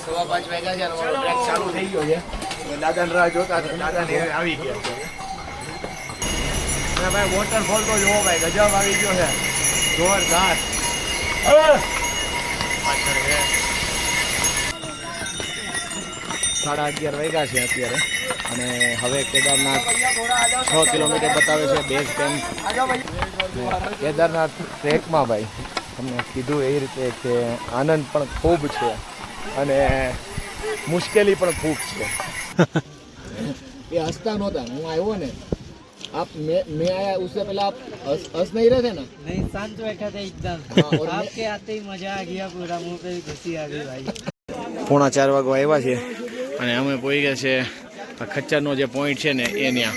5:15 વાગ્યા છે અને ટ્રેક ચાલુ થઈ ગયો છે. દાદાને રાહ જોતા હતા, દાદાને આવી ગયા છે. અને ભાઈ વોટરફોલ તો જોવો ભાઈ, ગજબ આવી ગયો છે, જોરદાર. 11:30 વાગ્યા છે અત્યારે અને હવે કેદારનાથ 6 કિલોમીટર બતાવે છે બેઝ કેમ્પ. કેદારનાથ ટ્રેકમાં ભાઈ તમને કીધું એ રીતે કે આનંદ પણ ખૂબ છે અને મુશ્કેલી પણ ખૂબ છે. એ હસતા નહોતા, હું આવ્યો ને आप मैं आया उससे पहले आप हंस नहीं रहे थे ना? नहीं, शांत बैठा था एकदम. आपके आते ही मजा आ गया, पूरा मुंह पे खुशी आ गई भाई. 3:45 વાગવા આવ્યા છે અને અમે પહોંચી ગયા છે ખચ્ચરનો જે પોઈન્ટ છે ને એ ત્યાં.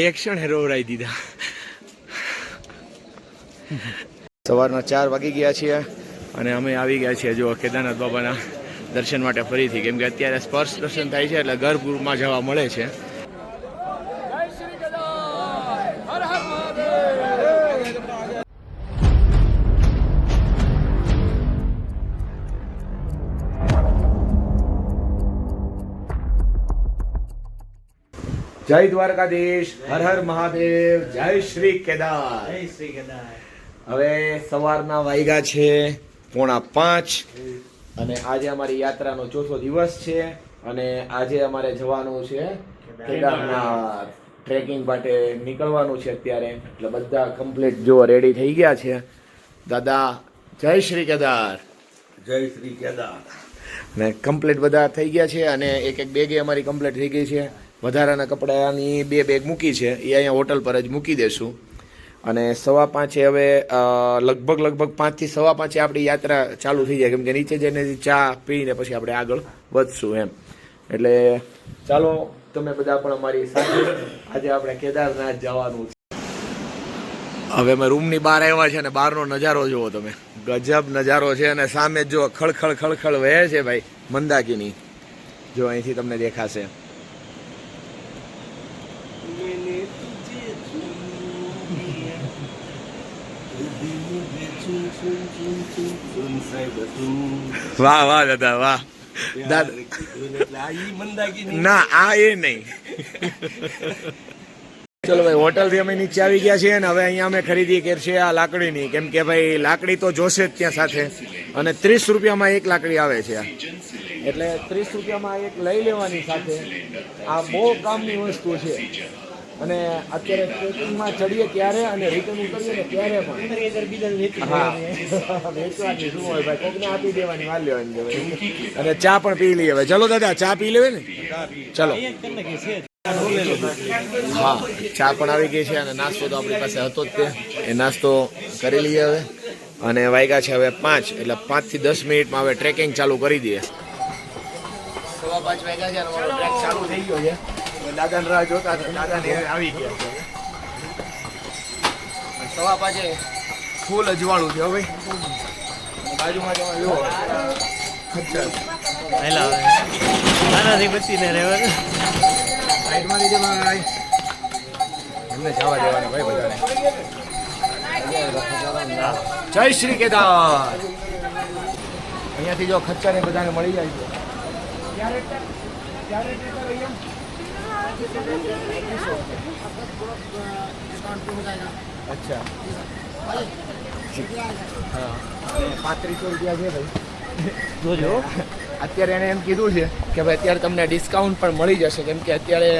એક ક્ષણે રોવરાઈ દીધા. સવારના 4 વાગી ગયા છીએ અને અમે આવી ગયા છીએ જો કેદારનાથ બાબાના દર્શન માટે ફરીથી, કેમ કે અત્યારે સ્પર્શ દર્શન થાય છે એટલે ગર્ભગૃહમાં જવા મળે છે. જય દ્વારકાધીશ, હર હર મહાદેવ, જય શ્રી કેદાર. जय श्री केदार. હવે સવારના વાગ્યા છે 4:45 અને આજે અમારી યાત્રાનો ચોથો દિવસ છે અને આજે અમારે જવાનું છે કેદારનાથ ટ્રેકિંગ માટે નીકળવાનું છે અત્યારે. એટલે બધા કમ્પ્લીટ જો રેડી થઈ ગયા છે. દાદા જય શ્રી કેદાર. જય શ્રી કેદાર. ને કમ્પ્લીટ બધા થઈ ગયા છે અને એક બેગે અમારી કમ્પ્લીટ થઈ ગઈ છે. વધારાના કપડાની 2 બેગ મૂકી છે, એ અહીંયા હોટલ પર જ મૂકી દેશું અને 5:15 હવે લગભગ 5 થી 5:15 આપણી યાત્રા ચાલુ થઈ જાય, કેમ કે નીચે જઈને ચા પીને પછી આપણે આગળ વધશું એમ. એટલે ચાલો તમે બધા પણ અમારી સાથે, આજે આપણે કેદારનાથ જવાનું છે. હવે અમે રૂમની બહાર આવ્યા છે અને બહારનો નજારો જુઓ તમે, ગજબ નજારો છે અને સામે જો ખળખળ વહે છે ભાઈ મંદાકીની, જો અહીંથી તમને દેખાશે. વાહ વાહ દાદા વાહ. ના આ એ નહીં. ચલો ભાઈ, હોટલ થી અમે નીચે આવી ગયા છીએ અને હવે અહીંયા અમે ખરીદી કરી છે આ લાકડીની, કેમ કે ભાઈ લાકડી તો જોશે જ ત્યાં સાથે અને 30 રૂપિયામાં એક લાકડી આવે છે, એટલે 30 રૂપિયામાં એક લઈ લેવાની સાથે. આ બહુ કામની વસ્તુ છે અને અત્યારે ટ્રેકિંગમાં ચડીએ ત્યારે અને રિટર્ન ઉતરીએ ને ત્યારે પણ વેચવાની શું હોય ભાઈ, કોકને આપી દેવાની, વાર લેવાની ભાઈ. અને ચા પણ પી લઈએ ભાઈ. ચલો દાદા ચા પી લેવે ને, ચલો. હા, ચા પણ આવી ગઈ છે અને નાસ્તો તો આપણી પાસે હતો જ તે, એ નાસ્તો કરી લઈએ હવે. અને વાગ્યા છે હવે 5, એટલે 5 થી 10 મિનિટમાં હવે ટ્રેકિંગ ચાલુ કરી દઈએ. 5:15 વાગ્યા છે અને ટ્રેક ચાલુ થઈ ગયો છે. દાદાને રાહ જોતા હતા, દાદાને આવી ગયા છે. 5:15 ફૂલ અજવાળું છે ભાઈ. બાજુમાં જવા લો ખચ્ચર આનાથી બચીને રહેવાનું. સાઈડમાં લીધે ભાઈ, એમને જવા દેવાના ભાઈ બધાને. જય શ્રી કેદાર. અહીંયાથી જો ખચ્ચર એ બધાને મળી જાય છે. અચ્છા, હા, 3500 રૂપિયા છે ભાઈ. જોજો અત્યારે એને એમ કીધું છે કે ભાઈ અત્યારે તમને ડિસ્કાઉન્ટ પણ મળી જશે, કેમ કે અત્યારે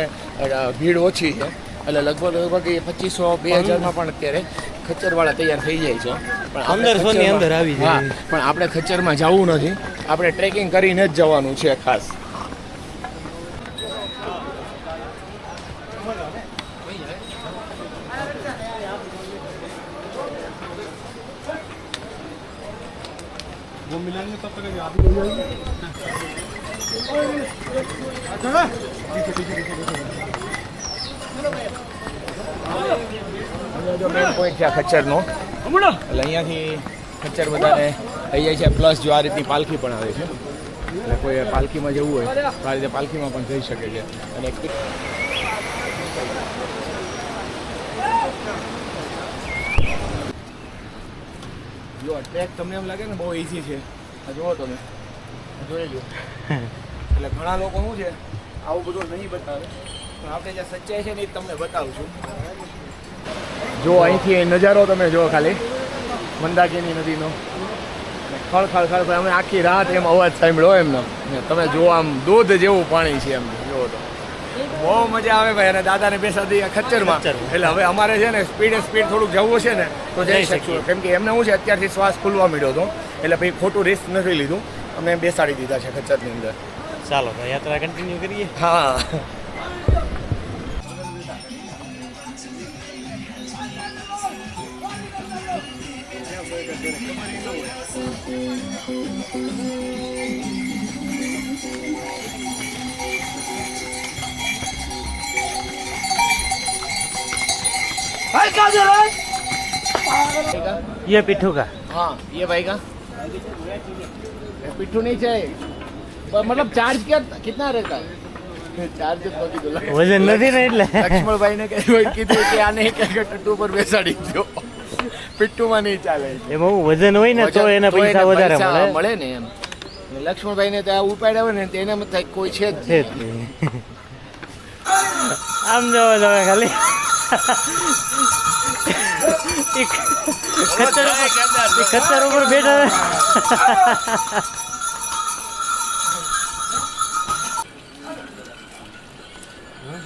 ભીડ ઓછી છે, એટલે લગભગ 2500-2000માં પણ અત્યારે ખચ્ચરવાળા તૈયાર થઈ જાય છે. પણ 1500 ની અંદર આવી જાય. હા, પણ આપણે ખચ્ચરમાં જવું નથી, આપણે ટ્રેકિંગ કરીને જ જવાનું છે ખાસ. वो मिलाएंगे तब तक याद ही हो जाएगी. जो मेन पॉइंट છે ખચ્ચરનો, એટલે અહીંયાથી ખચ્ચર બધાને થઈ જાય છે. પ્લસ જો આ રીતની પાલખી પણ આવે છે, એટલે કોઈ પાલખીમાં જવું હોય તો આ રીતે પાલખીમાં પણ જઈ શકે છે. અને જો ટ્રેક તમને એમ લાગે ને બહુ ઈઝી છે, આ જુઓ તમે, જોઈ લો. એટલે ઘણા લોકો શું છે આવું બધું નહીં બતાવે, પણ આપણે જે સચ્ચાઈ છે ને એ તમને બતાવું છું. જો અહીંથી નજારો તમે જુઓ ખાલી મંદાકીની નદીનો, ખળ ખળ ખળ અમે આખી રાત એમ અવાજ સાંભળ્યો એમનો. તમે જુઓ આમ દૂધ જેવું પાણી છે એમ જુઓ તો બહુ મજા આવે ભાઈ. અને દાદાને બેસાડી ખચ્ચરમાં, એટલે હવે અમારે છે ને સ્પીડ થોડુંક જવું છે ને તો જઈ શકશું, કેમ કે એમને શું છે અત્યારથી શ્વાસ ફૂલવા મળ્યો હતો, એટલે ભાઈ ખોટું રિસ્ક નથી લીધું, અમે બેસાડી દીધા છે ખચ્ચરની અંદર. ચાલો તો યાત્રા કન્ટિન્યુ કરીએ. હા. ये पिट्ठू का हाँ ये भाई का पिट्ठू नहीं चाहिए, मतलब चार्ज क्या कितना रहता है? ચાર્જ વજન નથી ને એટલે લક્ષ્મણભાઈ ને કીધું કે આને ટટ્ટુ પર બેસાડી દો, પિટ્ટુમાં નહીં ચાલે. એમાં વજન હોય ને તો એના પૈસા વધારે મળે ને એમ. લક્ષ્મણભાઈ ને ત્યાં ઉપાડ્યા હોય ને તેના મત કોઈ છે જ નહીં. આમ જવા તમે ખાલી ખચ્ચર ઉપર બેઠા.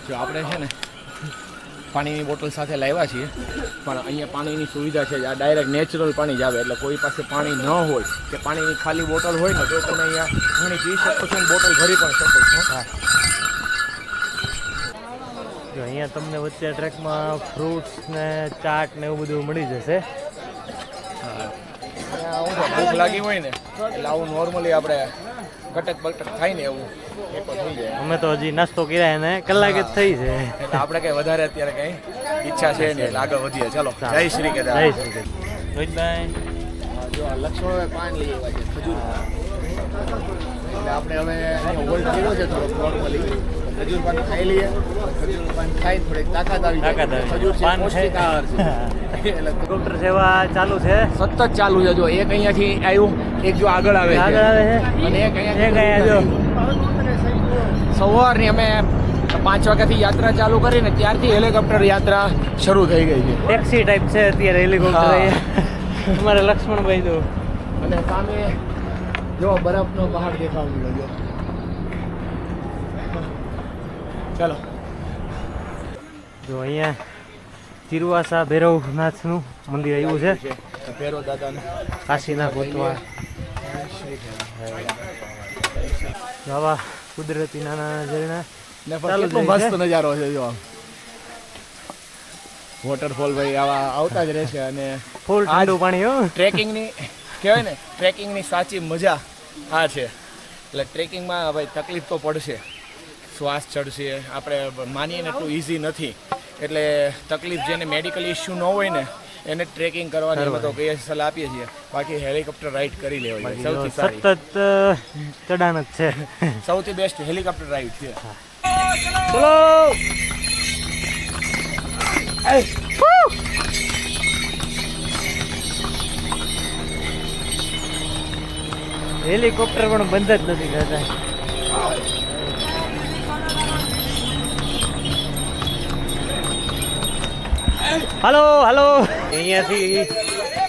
જો આપણે છે ને પાણીની બોટલ સાથે લાવ્યા છીએ, પણ અહીંયા પાણીની સુવિધા છે, આ ડાયરેક્ટ નેચરલ પાણી જ આવે, એટલે કોઈ પાસે પાણી ન હોય કે પાણીની ખાલી બોટલ હોય ને તો તમે અહીંયા પાણી પી શકો છો અને બોટલ ભરી પણ શકો છો. જો અહીંયા તમને વચ્ચે ટ્રેકમાં ફ્રૂટ્સ ને ચાટ ને એવું બધું મળી જશે. અહીંયા હું ભૂખ લાગી હોય ને એટલે આવું નોર્મલી આપણે કટક બટક થાય ને એવું એ પણ થઈ જાય. અમે તો હજી નાસ્તો કર્યા ને કલાક જ થઈ છે, એટલે આપણે કઈ વધારે અત્યારે કઈ ઈચ્છા છે નહીં, એટલે આગળ વધીએ. ચાલો જય શ્રી કેદાર. જય શ્રી કૃષ્ણ. રોહિતભાઈ જો આ લક્ષ્મણભાઈ પાન લઈ આવ્યા છે ખજૂર, એટલે આપણે હવે અહીંયા હોલ્ડ કર્યો છે થોડોક નોર્મલી. ખજૂર પાન ખાઈ લઈએ, ખજૂર પાન ખાઈ થોડીક તાકાત આવી જાય. ખજૂર છે પૌષ્ટિક આહાર છે, એટલે હેલિકોપ્ટર સેવા ચાલુ છે, સતત ચાલુ છે. જો એક અહીંયાથી આવ્યું, એક જો આગળ આવે આગળ આવે છે અને એક એક અહીંયા જો સવારની અમે 5 વાગ્યાથી યાત્રા ચાલુ કરીને ત્યારથી હેલિકોપ્ટર યાત્રા શરૂ થઈ ગઈ છે. ટેક્સી ટાઈપ છે અત્યારે હેલિકોપ્ટર. અમારે લક્ષ્મણભાઈ તો અને સામે જો બરફનો પહાડ દેખાવા મળ્યો. ચાલો જો અહીંયા ચિરવાસા ભૈરવનાથનું મંદિર આવ્યું છે, ભેરો દાદાનું કાશીના ગોતવા. આવા કુદરતી નાના ઝરણા ને ચાલુ કેટલો જાય મસ્ત છે. નજારો છે. જો વોટરફોલ ભાઈ આવા આવતા જ રહેશે. અને ફૂલ ઠંડુ પાણી હો. ટ્રેકિંગની કહેવાય ને, ટ્રેકિંગની સાચી મજા આ છે. એટલે ટ્રેકિંગમાં ભાઈ તકલીફ તો પડશે, શ્વાસ ચડશે, આપણે માનીએ ને એટલું ઇઝી નથી, એટલે તકલીફ જેને મેડિકલ ઇસ્યુ ન હોય ને એને ટ્રેકિંગ કરવાની અમે તો કહીએ સલાહ આપીએ છીએ. બાકી હેલિકોપ્ટર રાઈડ કરી લેવાની સૌથી સારી, સતત ચઢાણ જ છે. સૌથી બેસ્ટ હેલિકોપ્ટર રાઈડ છે. ચલો હેલિકોપ્ટર પણ બંધ જ નથી થતા. હાલો હાલો અહીંયાથી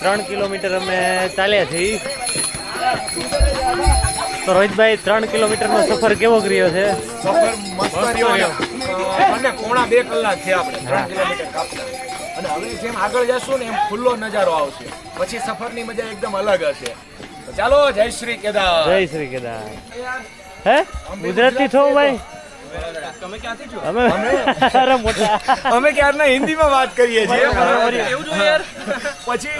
3 કિલોમીટર અમે ચાલ્યા છીએ. તો રોહિતભાઈ 3 કિલોમીટરનો સફર કેવો કર્યો છે? સફર મસ્ત રહ્યો અને પોણા 2 કલાક છે આપણે 3 કિલોમીટર કાપતા. અને હવે જેમ આગળ જશું ને એમ ખુલ્લો નજારો આવશે, પછી સફરની મજા એકદમ અલગ હશે. તો ચાલો જય શ્રી કેદાર. જય શ્રી કેદાર. હે ગુજરાતી છો ભાઈ? તમે ક્યાંથી છો? અમે અરે મોટા અમે ક્યારના હિન્દીમાં વાત કરીએ છીએ. એવું જોઈએ યાર. પછી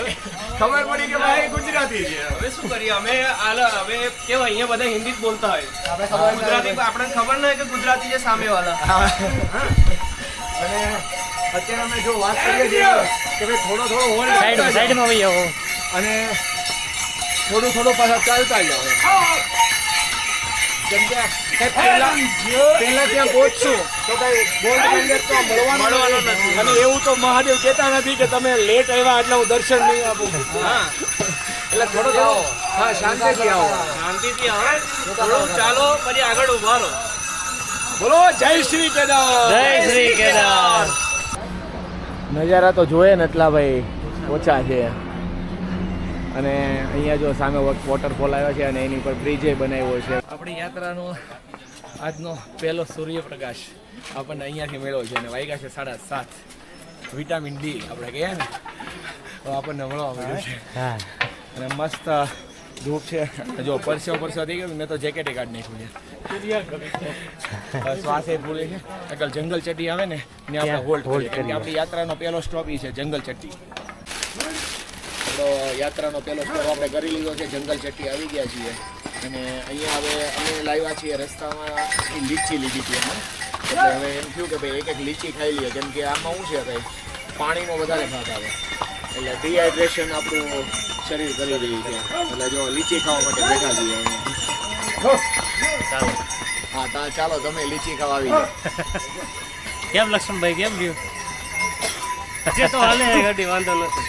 ખબર પડી કે ભાઈ ગુજરાતી છે. હવે શું કરીએ અમે હવે કેવા અહીંયા બધા હિન્દી જ બોલતા હોય, ગુજરાતી આપણને ખબર ના હોય કે ગુજરાતી છે સામે વાળા. અને અત્યારે અમે જો વાત કરીએ છીએ કે ભાઈ થોડો હોલ્ડ સાઈડમાં આવી જાઓ અને થોડું પાછા ચાલતા જાઓ. કેમ કે પહેલા ત્યાં પહોંચશું તો કઈ ગોલ્ડ મેડલ તો મળવાનો નથી. અને એવું તો મહાદેવ કહેતા નથી કે તમે લેટ આવ્યા એટલે હું દર્શન નહીં આપું. એટલે થોડો હા શાંતિથી આવો. શાંતિથી આવે થોડું ચાલો પછી આગળ ઉભા રહો. બોલો જય શ્રી કેદાર. જય શ્રી કેદાર. નજારા તો જોઈએ ને એટલા ભાઈ ઓછા છે. અને અહીંયા જો સામે વોટરફોલ આવ્યો છે અને એની પર બ્રિજે બનાવ્યો છે. આપણી યાત્રાનો આજનો પહેલો સૂર્યપ્રકાશ આપણને અહીંયાથી મળ્યો છે અને વાગ્યા છે 7:30. વિટામિન ડી આપણે કહીએ ને તો આપણને મળવા મળ્યું છે. હા અને મસ્ત ધૂપ છે. જો પરસેવો થઈ ગયો. મેં તો જેકેટે કાઢી નાખ્યું છે. શ્વાસે ભૂલે છે. આગળ જંગલ ચટ્ટી આવે ને ત્યાં આપણે હોલ્ડ કરીએ કેમ કે આપણી યાત્રાનો પહેલો સ્ટોપ ઈ છે જંગલ ચટ્ટી. તો યાત્રાનો પહેલો સ્ટોપ આપણે કરી લીધો છે. જંગલ ચટ્ટી આવી ગયા છીએ અને અહીંયા હવે અમે લાવ્યા છીએ રસ્તામાં લીચી લીધી હતી અમે. એટલે હવે એમ થયું કે ભાઈ એક લીચી ખાઈ લઈએ કેમ કે આમાં શું છે ભાઈ પાણીનો વધારે ભાગ આવે એટલે ડિહાઇડ્રેશન આપણું શરીર કરી રહ્યું છે. એટલે જો લીચી ખાવા માટે બેઠા છીએ અમે. ચાલો. હા ચાલો તમે લીચી ખાવા આવી જાઓ. કેમ લક્ષ્મણભાઈ કેમ રહ્યું? જે તો હાલે ગાડી વાંધો નથી.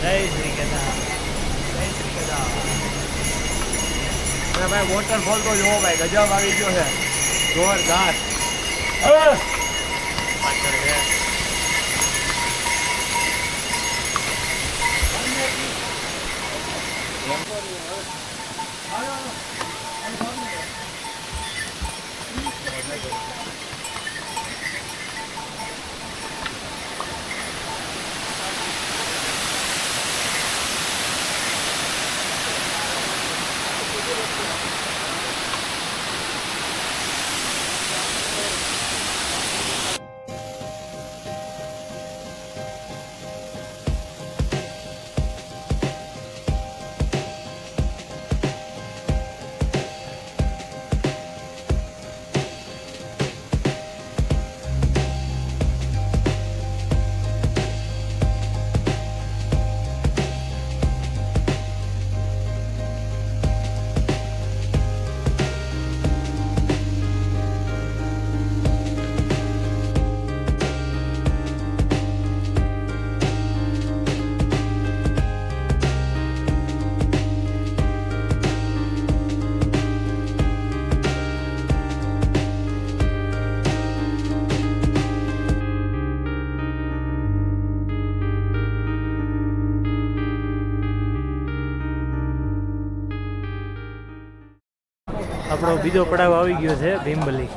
જય શ્રી કેદાર. જય શ્રી કેદાર. અને ભાઈ વોટરફોલ તો જોવો ભાઈ ગજબ આવી ગયો છે જોરદાર. પાછળ છે. આપણો બીજો પડાવ આવી ગયો છે ભીમબલી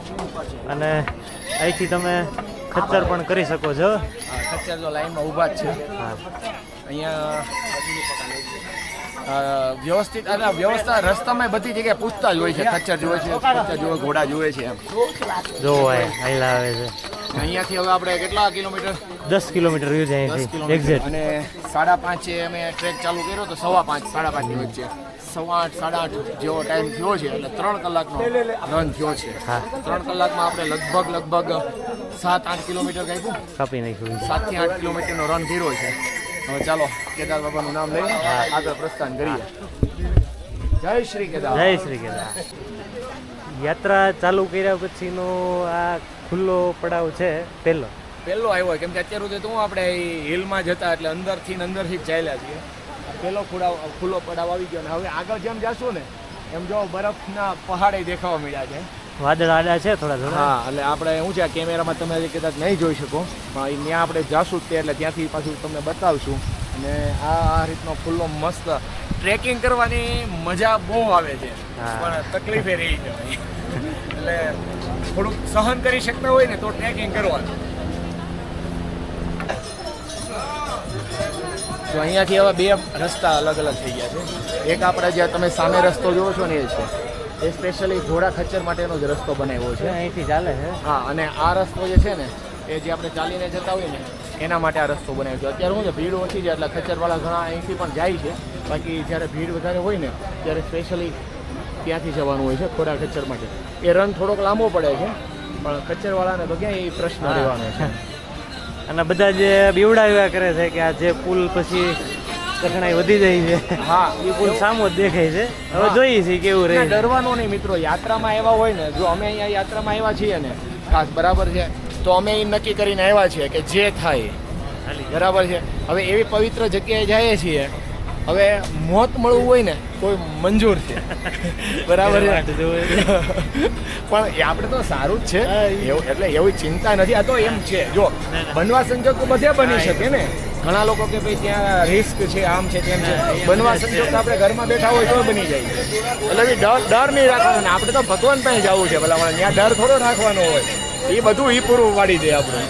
અને અહીંથી તમે ખચ્ચર પણ કરી શકો છો. ખચ્ચર તો લાઈનમાં ઊભા જ છે. હા અહીંયા વ્યવસ્થિત અને વ્યવસ્થા રસ્તામાં બધી જગ્યાએ પૂછતા જ હોય છે. ખચ્ચર જોવે છે, ખચ્ચર જોવે, ઘોડા જોવે છે એમ. જોવો હાઈલા આવે છે. અહીંયાથી હવે આપણે કેટલા કિલોમીટર 10 કિલોમીટર રહ્યું છે 10 અહીંથી કિલોમીટર એક્ઝેક્ટ. અને 5:30 અમે ટ્રેક ચાલુ કર્યો તો 5:30 5:30 ની વચ્ચે 8:30 8:30 જેવો ટાઈમ થયો છે એટલે 3 કલાકનો રન થયો છે. હા. 3 કલાકમાં આપણે લગભગ 7-8 કિલોમીટર કાપ્યું. કાપી નાખ્યું. 7 થી 8 કિલોમીટરનો રન કર્યો છે. હવે ચાલો કેદાર બાબાનું નામ લઈને આગળ પ્રસ્થાન કરીએ. જય શ્રી કેદાર. જય શ્રી કેદાર. યાત્રા ચાલુ કર્યા પછીનો આ ખુલ્લો પડાવ છે પહેલો આવ્યો કેમ કે અત્યાર સુધી તો આપણે હિલમાં જતા એટલે અંદરથી જ ચાલ્યા છીએ. પહેલો ખુલ્લો પડાવ આવી ગયો અને હવે આગળ જેમ જાશું ને એમ જો બરફના પહાડે દેખાવા મળ્યા છે. વાદળ આડા છે થોડા. હા એટલે આપણે શું છે કેમેરામાં તમે કદાચ નહીં જોઈ શકો પણ ત્યાં આપણે જાશું જ તે એટલે ત્યાંથી પાછું તમને બતાવશું. અને આ રીતનો ખુલ્લો મસ્ત ટ્રેકિંગ કરવાની મજા બહુ આવે છે પણ તકલીફ એ રહી છે એટલે થોડુંક સહન કરી શકતા હોય ને તો ટ્રેકિંગ કરવાનું. તો અહીંયાથી હવે 2 રસ્તા અલગ થઈ ગયા છે. એક આપણે જે તમે સામે રસ્તો જોવો છો ને એ છે એ સ્પેશિયલી ઘોડા ખચ્ચર માટેનો જ રસ્તો બનાવ્યો છે. અહીંથી ચાલે છે. હા અને આ રસ્તો જે છે ને એ જે આપણે ચાલીને જતા હોય ને એના માટે આ રસ્તો બનાવ્યો છે. અત્યારે શું છે ભીડ ઓછી છે એટલે ખચ્ચરવાળા ઘણા અહીંથી પણ જાય છે. બાકી જ્યારે ભીડ વધારે હોય ને ત્યારે સ્પેશિયલી ત્યાંથી જવાનું હોય છે ઘોડા ખચ્ચર માટે. એ રન થોડોક લાંબો પડે છે પણ ખચ્ચરવાળાને તો ક્યાંય એ પ્રશ્ન રહેવાનો છે. અને બધા જે બીવડાવ્યા કરે છે કે આ જે પુલ પછી કઠણાઈ વધી જાય છે. હા એ પુલ સામો જ દેખાય છે. હવે જોઈએ છીએ કેવું રહે. ડરવાનું નહીં મિત્રો. યાત્રામાં આવ્યા હોય ને જો અમે અહીંયા યાત્રામાં આવ્યા છીએ ને ખાસ બરાબર છે તો અમે એ નક્કી કરીને આવ્યા છીએ કે જે થાય હાલી. બરાબર છે. હવે એવી પવિત્ર જગ્યાએ જઈએ છીએ, હવે મોત મળવું હોય ને કોઈ મંજૂર છે. બરાબર છે. વાટ જોવે. પણ એ આપણે તો સારું જ છે, હા, એવું એટલે એવી ચિંતા નથી. આ તો એમ છે, જો ના, ના. બનવા સંજોગ તો બધે બની હા, શકે ને. ઘણા લોકો કે ભાઈ ત્યાં રિસ્ક છે, આમ છે, તેમ છે. હા, એ બનવા બધા સંજોગ છે. તો આપણે ઘરમાં બેઠા હોય તો બની જાય. એટલે બી ડર નહીં રાખવાનો ને. આપણે તો ભગવાન પાસે જવું છે, ભલા ત્યાં ડર થોડો રાખવાનો હોય. એ બધું ઈ પૂરું પાડી દે આપણે.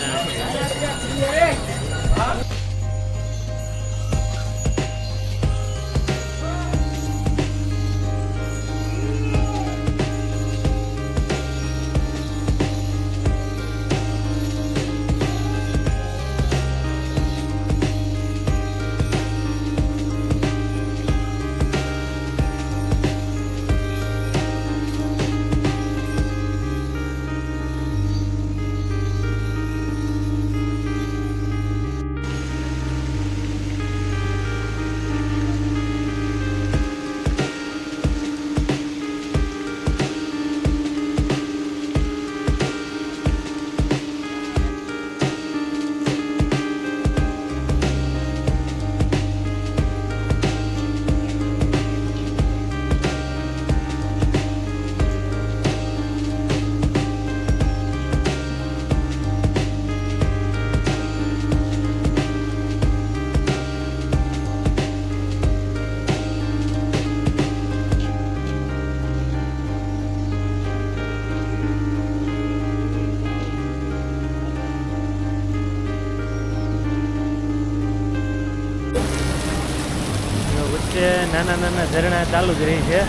વચ્ચે નાના નાના ઝરણા ચાલુ જ રહી છે.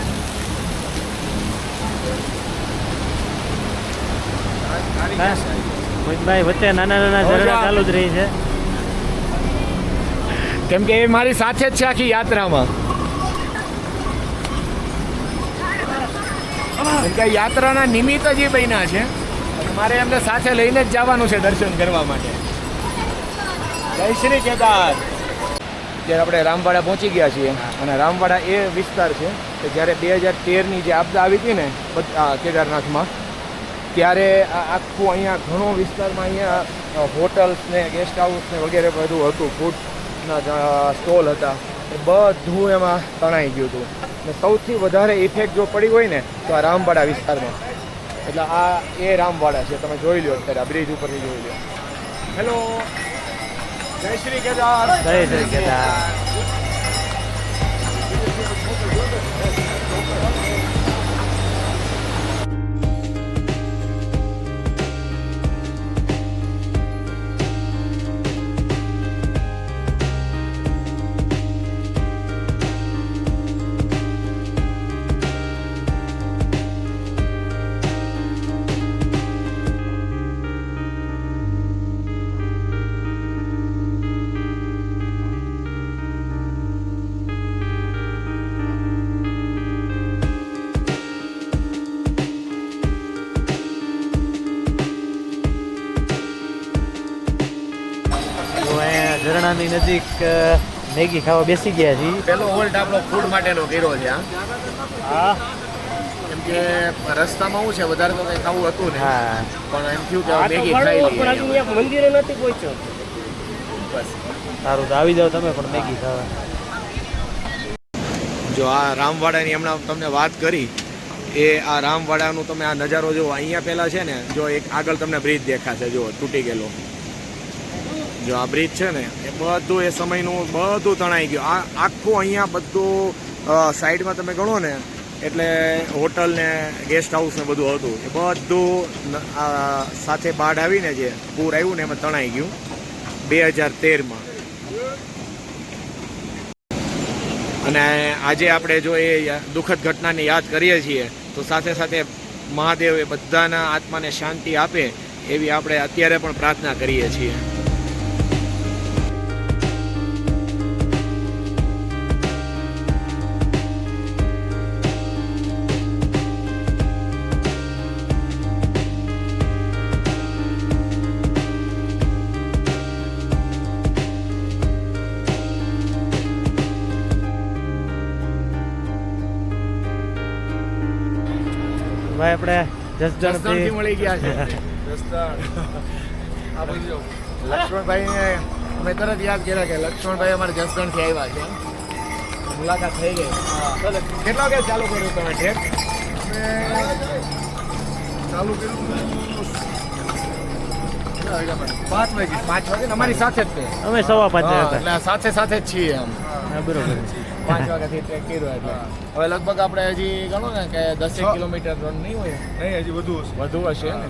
હા, મોહિતભાઈ, વચ્ચે નાના નાના ઝરણા ચાલુ જ રહી છે. કેમ કે એ મારી સાથે જ છે આખી યાત્રામાં. કેમ કે યાત્રાના નિમિત્ત જ એ બન્યા છે અને મારે એમને સાથે લઈને જ જવાનું છે દર્શન કરવા માટે. જય શ્રી કેદાર. અત્યારે આપણે રામવાડા પહોંચી ગયા છીએ અને રામવાડા એ વિસ્તાર છે કે જ્યારે 2013ની જે આપદા આવી હતી ને કેદારનાથમાં, ત્યારે આ આખું અહીંયા ઘણો વિસ્તારમાં અહીંયા હોટલ્સ ને ગેસ્ટ હાઉસ ને વગેરે બધું હતું, ફૂડના સ્ટોલ હતા, એ બધું એમાં તણાઈ ગયું હતું. ને સૌથી વધારે ઇફેક્ટ જો પડી હોય ને તો આ રામવાડા વિસ્તારમાં. એટલે આ એ રામવાડા છે, તમે જોઈ લો અત્યારે આ બ્રિજ ઉપરથી જોઈ લો. હેલો, જય શ્રી કેદાર. જય શ્રી કેદાર. ઝરણાની નજીક મેગી ખાવા બેસી ગયા છીએ. પેલો હોલ્ટ આપણો ફૂડ માટેનો કર્યો છે. હા કેમ કે રસ્તામાં શું છે, વધારે તો કંઈ ખાવું હતું ને, હા, પણ એમ થયું કે હવે મેગી ખાઈ લઈએ. મંદિરે નથી પહોંચ્યો. બસ. સારું તો આવી જાઓ તમે પણ મેગી ખાવા. જો આ રામવાડાની હમણાં તમને વાત કરી, એ આ રામવાડાનું તમે આ નજારો જુઓ. અહીંયા પહેલાં છે ને, જો એક આગળ તમને બ્રિજ દેખાશે, જો તૂટી ગયેલો. જો આ બ્રિજ છે ને, એ બધું એ સમયનું બધું તણાઈ ગયું. આ આખું અહીંયા બધું સાઈડમાં તમે ગણો ને, એટલે હોટલ ને ગેસ્ટ હાઉસ ને બધું હતું. એ બધું સાથે બાઢ આવીને જે પૂર આવ્યું ને એમાં તણાઈ ગયું 2013માં. અને આજે આપણે જો એ દુઃખદ ઘટનાને યાદ કરીએ છીએ, તો સાથે સાથે મહાદેવ એ બધાના આત્માને શાંતિ આપે એવી આપણે અત્યારે પણ પ્રાર્થના કરીએ છીએ. ભાઈ આપણે જસદણથી જસદણથી મળી ગયા છે. લક્ષ્મણભાઈને અમે તરત યાદ કર્યા કે લક્ષ્મણભાઈ અમારે જસદણથી આવ્યા છે મુલાકાત થઈ ગઈ. ચલો કેટલા વાગે ચાલુ કર્યું તમે ટ્રેક? ચાલુ કર્યું 5 વાગે અમારી સાથે જ તે અમે 5:15 હતા. એટલે સાથે સાથે જ છીએ આમ. હા બરોબર. 5 વાગ્યાથી ટ્રેક કર્યો એટલે હવે લગભગ આપણે હજી ગણો ને કે 10 કિલોમીટર રન નહીં હોય. નહીં હજી વધુ હશે ને?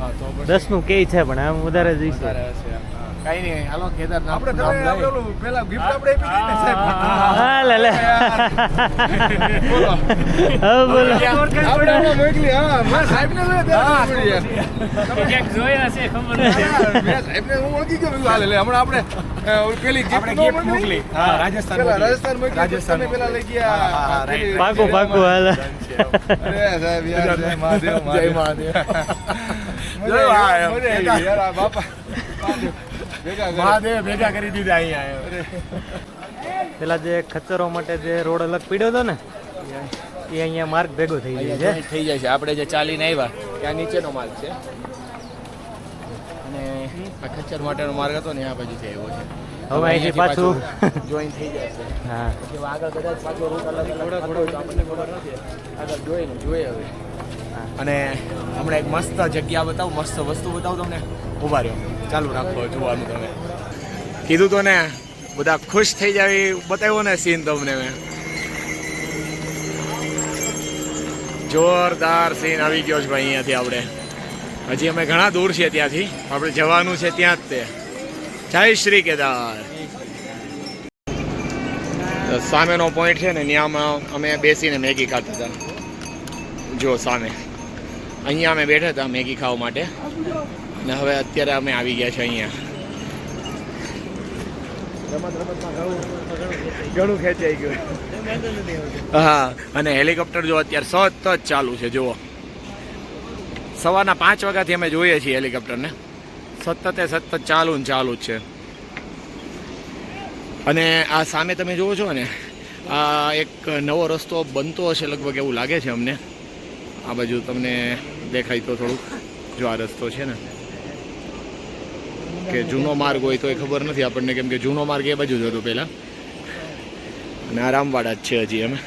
હા તો 10 નું કે છે પણ આમ વધારે જઈશે. કઈ નહીં હાલો કેદારનાથ આપણે નામ લઈએ. પેલા ગિફ્ટ આપણે આપી દીધી ને સાહેબ. હા લે લે. બોલો હા બોલો. આપણે હમણાં મોકલી હા મેં સાહેબને લઈ દેવા પડી યાર. જોયા છે ખબર મેં સાહેબને હું ઓળખી ગયો બધું હાલે લે હમણાં આપણે પેલી આપણે gift gift મોકલી. હા રાજસ્થાન પેલા મોકલી. રાજસ્થાન મોકલી રાજસ્થાન તમે પેલા લઈ ગયા પેલી- પાકું પાકું હાલ. અરે સાહેબ યાર જય મહાદેવ જય મહાદેવ. મજા આવી યાર આ બાપા ભેગા કરે. મહાદેવ ભેગા કરી દીધા અહીંયા. પેલા જે ખચ્ચરો માટે જે રોડ અલગ પીડ્યો હતો ને એ અહીંયા માર્ગ ભેગો થઈ ગયો છે. થઈ જાય છે. આપણે જે ચાલીને આવ્યા ત્યાં નીચેનો માર્ગ છે અને આ ખચ્ચર માટેનો માર્ગ હતો ને આ બાજુથી આવ્યો છે. હવે અહીંથી પાછું જોઈન થઈ જાય છે. હા પછી હવે આગળ કદાચ પાછો રૂટ અલગ અલગ થતો હોય તો આપણને ખબર નથી. આગળ જોઈને જોઈએ હવે. અને હમણાં એક મસ્ત જગ્યા બતાવું, મસ્ત વસ્તુ બતાવું તમને. ઉભા રહ્યો, ચાલુ રાખો જોવાનું. તમે કીધું તો ને બધા ખુશ થઈ જાય એ બતાવ્યો ને સીન તમને મેં. જોરદાર સીન આવી ગયો છે ભાઈ અહીંયાથી. આપણે હજી અમે ઘણા દૂર છીએ ત્યાંથી, આપણે જવાનું છે ત્યાં જ તે. જય શ્રી કેદાર. સામેનો પોઈન્ટ છે ને ત્યાં અમે બેસીને મેગી ખાતા હતા. જો સામે અહીંયા અમે બેઠા હતા મેગી ખાવા માટે અને હવે અત્યારે અમે આવી ગયા છે અહીંયા. ઘણું ખેંચાઈ ગયું. હા અને હેલિકોપ્ટર જો અત્યારે સતત ચાલુ છે. જુઓ સવારના 5 વાગ્યાથી અમે જોઈએ છીએ હેલિકોપ્ટરને. સતત ચાલુ ને ચાલુ જ છે. અને આ સામે તમે જુઓ છો ને આ એક નવો રસ્તો બનતો હશે લગભગ એવું લાગે છે અમને. આ બાજુ તમને દેખાય તો થોડુંક જો આ રસ્તો છે ને કે જૂનો માર્ગ હોય તો એ ખબર નથી આપણને, કેમ કે જૂનો માર્ગ એ બાજુ જ હતો પહેલાં અને આ રામવાડા જ છે હજી. અમે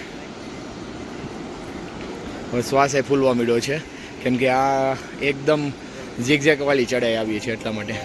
હવે શ્વાસે ફૂલવા મળ્યો છે કેમ કે આ એકદમ ઝીગઝેક વાળી ચડાઈ આવી છે એટલા માટે.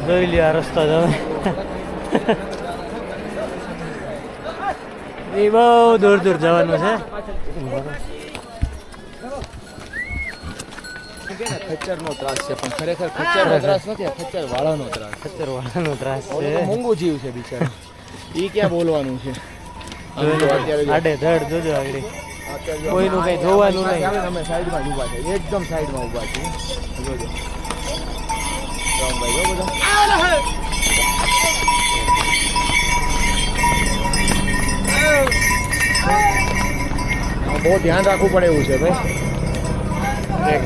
જોઈ લ્યો આ રસ્તો તમે. એ બહુ દૂર દૂર જવાનું છે. ખચ્ચરનો ત્રાસ છે પણ ખરેખર ખચ્ચરનો ત્રાસ નથી, આ ખચ્ચર વાળાનો ત્રાસ. ખચ્ચર વાળાનો ત્રાસ છે. મોંઘું જીવ છે બિચારો. ઈ ક્યાં બોલવાનું છે. આમ જો અત્યારે જો આડે ધડ જોજો આગળ. આ કોઈનું કઈ જોવાનું નહીં. અમે સાઈડમાં જ ઊભા છે, એકદમ સાઈડમાં ઊભા છીએ. જોજો રામભાઈ, જો બધા બહુ ધ્યાન રાખવું પડે એવું છે ભાઈ.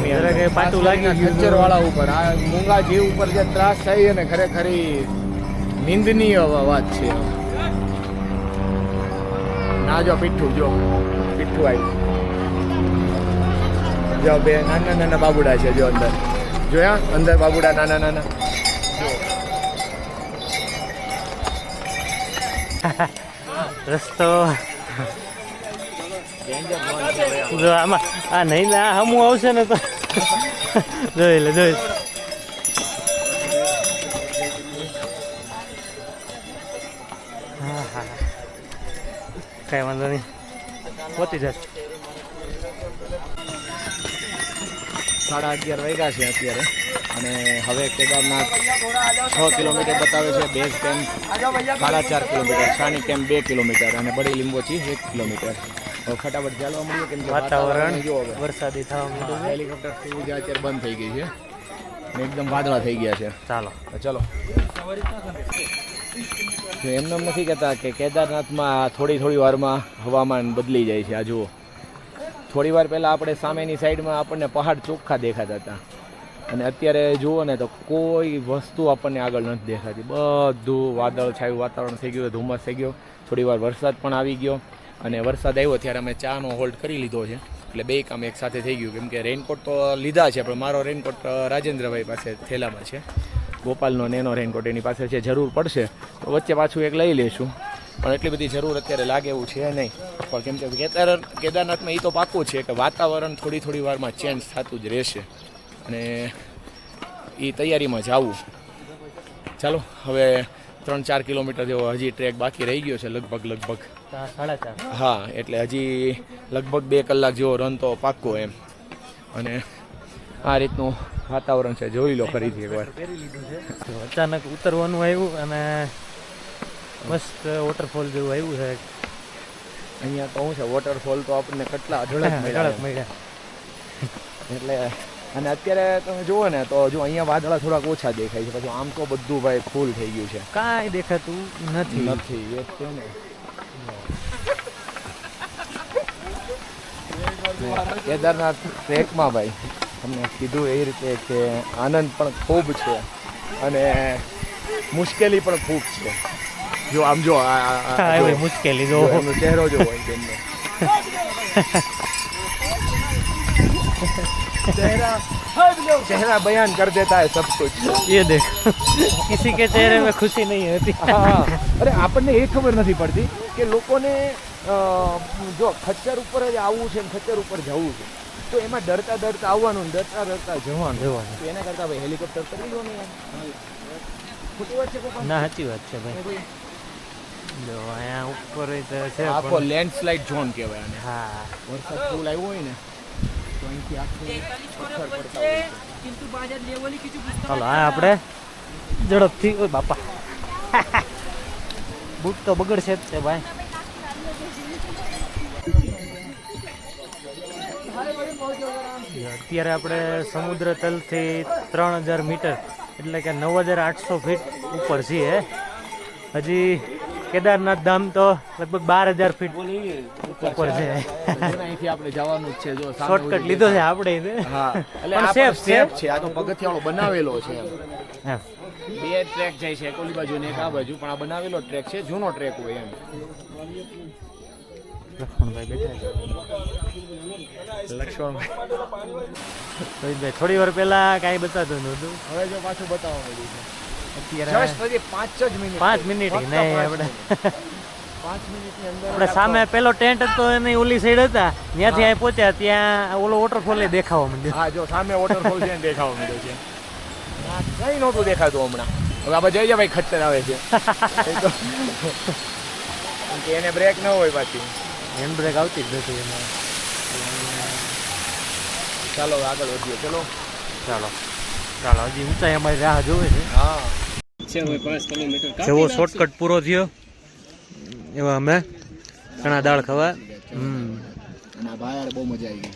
જરા કે પાટું લાગી ગયું. ખચ્ચર વાળા ઉપર આ મૂંગા જીવ ઉપર જે ત્રાસ થાય છે ને ખરેખર નિંદનીય વાત છે. ના જો પીઠું આવ્યું, જો બે નાના નાના બાબુડા છે, જો અંદર જોયા અંદર બાબુડા નાના નાના. રસ્તો જો આમાં આ નહીં ના હમું આવશે ને તો જોઈ લે. હા હા કાંઈ વાંધો નહીં, પહોંચી જશે. 11:30 વાગ્યા છે અત્યારે અને હવે કેદારનાથ 6 કિલોમીટર બતાવે છે. Base camp 4.5 kilometre, Sani camp 2 kilometre અને બડી લીંબોચી 1 કિલોમીટર. હવે ફટાફટ ચાલવા મળ્યું કેમ કે વાતાવરણ જો હવે વરસાદી થવા માંડ્યું છે. હેલિકોપ્ટર જે અત્યારે બંધ થઈ ગઈ છે અને એકદમ વાદળા થઈ ગયા છે. ચાલો ચલો એમને એમ નથી કહેતા કે કેદારનાથમાં થોડી વારમાં હવામાન બદલી જાય છે. આ જુઓ, થોડી વાર પહેલાં આપણે સામેની સાઈડમાં આપણને પહાડ ચોખ્ખા દેખાતા હતા અને અત્યારે જુઓ ને તો કોઈ વસ્તુ આપણને આગળ નથી દેખાતી. બધું વાદળ છાયું વાતાવરણ થઈ ગયું, ધુમ્મસ થઈ ગયો. થોડી વાર વરસાદ પણ આવી ગયો અને વરસાદ આવ્યો ત્યારે અમે ચાનો હોલ્ડ કરી લીધો છે એટલે બે કામ એક સાથે થઈ ગયું. કેમ કે રેઇનકોટ તો લીધા છે પણ મારો રેઇનકોટ રાજેન્દ્રભાઈ પાસે થેલામાં છે, ગોપાલનો નેનો રેઇનકોટ એની પાસે છે. જરૂર પડશે તો વચ્ચે પાછું એક લઈ લઈશું પણ એટલી બધી જરૂર અત્યારે લાગે એવું છે નહીં. પણ કેમ કે કેદારનાથમાં એ તો પાક્કું છે કે વાતાવરણ થોડી વારમાં ચેન્જ થતું જ રહેશે અને એ તૈયારીમાં જ આવું. ચાલો હવે 3-4 કિલોમીટર જેવો હજી ટ્રેક બાકી રહી ગયો છે લગભગ 4:30. હા, એટલે હજી લગભગ 2 કલાક જેવો રન તો પાક્કો એમ. અને આ રીતનું વાતાવરણ છે, જોઈ લો ફરીથી એકવાર. તો અચાનક ઉતરવાનું આવ્યું અને મસ્ત વોટરફોલ જેવું આવ્યું છે. અહીંયા તો શું છે, વોટરફોલ તો આપણને કેટલા અઢળક મળ્યા એટલે. અને અત્યારે તમે જુઓ ને તો જો અહીંયા વાદળા થોડાક ઓછા દેખાય છે, પછી આમ તો બધું ભાઈ ફૂલ થઈ ગયું છે. કાંઈ દેખાતું નથી. એ છે ને કેદારનાથ ટ્રેકમાં ભાઈ તમને કીધું એ રીતે કે આનંદ પણ ખૂબ છે અને મુશ્કેલી પણ ખૂબ છે. જો આમ જો મુશ્કેલી જો એમનો ચહેરો જો હોય તેમને चेहरा बयान कर देता है सब कुछ. ये देखो किसी के चेहरे में खुशी नहीं होती. हाँ, अरे આપણને એ ખબર નથી પડતી કે લોકોને જો ખચ્ચર ઉપર જ આવવું છે ને ખચ્ચર ઉપર જવું છે તો એમાં ડરતા આવવાનું ને ડરતા જવાનું. તો એના કરતાં ભાઈ હેલિકોપ્ટર કરી લો ને યાર. ખોટી વાત છે કોઈ? ના, સાચી વાત છે ભાઈ. જો અહીંયા ઉપર છે આખો લેન્ડસ્લાઇડ ઝોન કહેવાય આને. હા, વરસાદ ફૂલ આવ્યો હોય ને તો અહીંથી આખું પથ્થર પડતા હોય છે. ચાલો આ આપણે ઝડપથી. ઓય બાપા, બૂટ તો બગડશે જ છે ભાઈ. અત્યારે આપણે સમુદ્ર તલથી 3000 મીટર એટલે કે 9800 ફીટ ઉપર છીએ. હજી કેદારનાથ ધામ તો લગભગ 12000 ફીટ ઉપર છે. અહીંથી આપણે જવાનું જ છે. જો શોર્ટકટ લીધો છે આપણે. હા, એટલે પણ આ safe સેફ છે. આ તો પગથિયાળો બનાવેલો છે એમ. હા, 2 ટ્રેક જાય છે, એક ઓલી બાજુ ને એક આ બાજુ, પણ આ બનાવેલો ટ્રેક છે, જૂનો ટ્રેક હોય એમ. લક્ષ્મણભાઈ બેઠા છે. લક્ષ્મણભાઈ થોડી વાર પહેલા કાંઈ બતાતું નહોતું, હવે જો પાછું બતાવવા માંડ્યું છે. અત્યારે જસ્ટ હજી 5 જ મિનિટ. 5 મિનિટ ફક્ત નહીં. 5 આપણે મિનિટની અંદર આપણે સામે પેલો ટેન્ટ હતો એની ઓલી સાઈડ હતા, ત્યાંથી અહીં પહોંચ્યા ત્યાં ઓલો વોટરફોલ દેખાવા માંડ્યો. હા, જો સામે વોટરફોલ છે ને દેખાવા માંડ્યો છે. કઈ નહોતું દેખાતું હમણાં. હવે આપણે જઈએ ભાઈ, ખચ્ચર આવે છે. કેમ કે એને બ્રેક ન હોય પાછી. હેન્ડ બ્રેક આવતી જ નથી એમાં. ચાલો આગળ વધીએ. ચલો ચાલો હજી ઊંચાઈ અમારી રાહ જોવે છે. હા, જેવો શોર્ટકટ પૂરો થયો એવા અમે ચણા દાળ ખાવા અને આ ભાઈ બહુ મજા આવી ગઈ.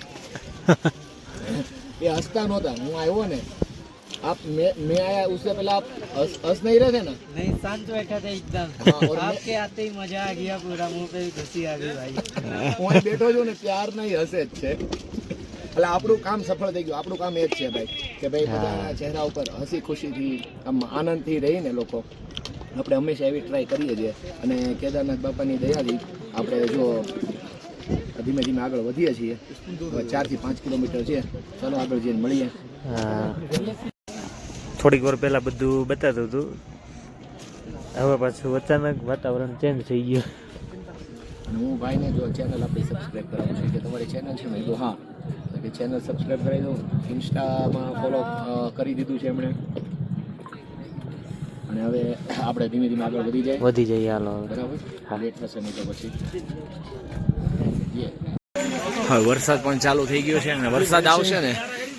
એ હસતા નહોતા. હું આવ્યો ને आप मैं आया उससे पहले आप हंस नहीं रहे थे ना? नहीं, शांत बैठा था एकदम। हाँ, और आपके आते ही मजा आ गया, पूरा मुंह पे भी खुशी आ गई भाई। હું અહીં બેઠો છું ને પ્યાર નહીં હસે જ છે. એટલે આપણું કામ સફળ થઈ ગયું. આપણું કામ એ જ છે ભાઈ કે ભાઈ બધાના ચહેરા ઉપર હસી ખુશીથી આમ આનંદથી રહીને લોકો આપણે હંમેશા એવી ટ્રાય કરીએ છીએ. અને કેદારનાથ બાપાની દયાથી આપણે જો ધીમે ધીમે આગળ વધીએ છીએ. હવે 4 થી 5 કિલોમીટર છે. ચાલો આગળ જઈને મળીએ. થોડીક વાર પહેલાં બધું બતાતું હતું, હવે પાછું અચાનક વાતાવરણ ચેન્જ થઈ ગયું. અને હું ભાઈને જો ચેનલ આપણી સબસ્ક્રાઈબ કરાવું છું કે તમારી ચેનલ છે ને તો હા કે ચેનલ સબસ્ક્રાઈબ કરાવી દો. ઇન્સ્ટામાં ફોલો કરી દીધું છે એમણે. અને હવે આપણે ધીમે ધીમે આગળ વધી જઈએ. હાલો બરાબર. લેટ થશે નહીં તો પછી. હવે વરસાદ પણ ચાલુ થઈ ગયો છે અને વરસાદ આવશે ને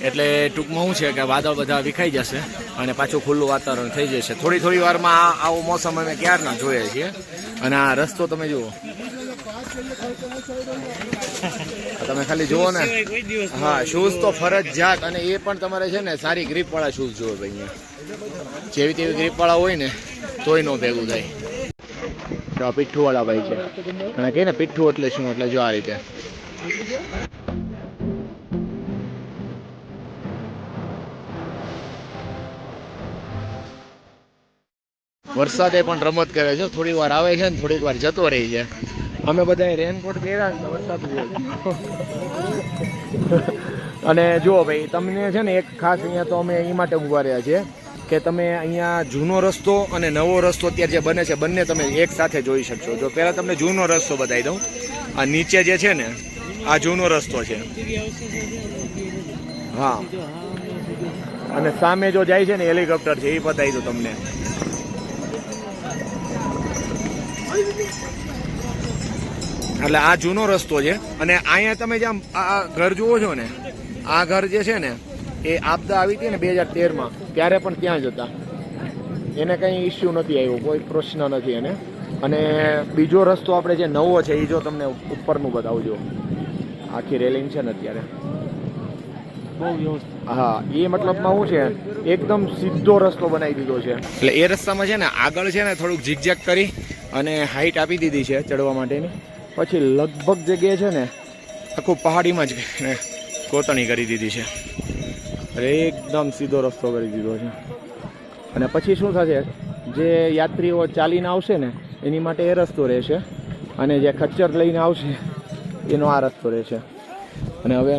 એટલે ટૂંકમાં શું છે કે વાદળ બધા વિખાઈ જશે અને પાછું ખુલ્લું વાતાવરણ થઈ જશે. થોડી વારમાં આવો મોસમ અમે ક્યારના જોઈએ છીએ. અને આ રસ્તો તમે જુઓ, તમે ખાલી જુઓ ને. હા, શૂઝ તો ફરજિયાત, અને એ પણ તમારે છે ને સારી ગ્રીપવાળા શૂઝ જુઓ ભાઈ. અહીંયા જેવી તેવી ગ્રીપવાળા હોય ને તોય નો ભેગું થાય. તો આ પીઠ્ઠુવાળા ભાઈ છે અને કહે ને પીઠ્ઠું એટલે શું, એટલે જો આ રીતે વરસાદે પણ રમત કરે છે. થોડી વાર આવે છે ને થોડીક વાર જતો રહી છે. અમે બધાએ રેનકોટ પહેર્યા છે વરસાદ અને જુઓ ભાઈ તમને છે ને એક ખાસ અહીંયા તો અમે એ માટે ઊભા રહ્યા છીએ કે તમે અહીંયા જૂનો રસ્તો અને નવો રસ્તો અત્યારે જે બને છે બંને તમે એક સાથે જોઈ શકશો. જો પહેલાં તમને જૂનો રસ્તો બતાવી દઉં. આ નીચે જે છે ને આ જૂનો રસ્તો છે. હા, અને સામે જો જાય છે ને હેલિકોપ્ટર છે એ બતાવી દઉં તમને. એટલે આ જૂનો રસ્તો છે. અને અહીંયા તમે જેમ આ ઘર જુઓ છો ને, આ ઘર જે છે ને એ આપદા આવી હતી ને 2013માં, ત્યારે પણ ત્યાં જ હતા. એને કંઈ ઇસ્યુ નથી આવ્યો, કોઈ પ્રશ્ન નથી એને. અને બીજો રસ્તો આપણે જે નવો છે એ જો તમને ઉપરનું બતાવજો. આખી રેલિંગ છે ને અત્યારે બહુ વ્યવસ્થિત. હા, એ મતલબમાં શું છે એકદમ સીધો રસ્તો બનાવી દીધો છે. એટલે એ રસ્તામાં છે ને આગળ છે ને થોડુંક ઝીકઝેક કરી અને હાઈટ આપી દીધી છે ચડવા માટેની. પછી લગભગ જગ્યાએ છે ને આખું પહાડીમાં જ કોતરણી કરી દીધી છે. એકદમ સીધો રસ્તો કરી દીધો છે. અને પછી શું થશે, જે યાત્રીઓ ચાલીને આવશે ને એની માટે એ રસ્તો રહેશે, અને જે ખચ્ચર લઈને આવશે એનો આ રસ્તો રહેશે. અને હવે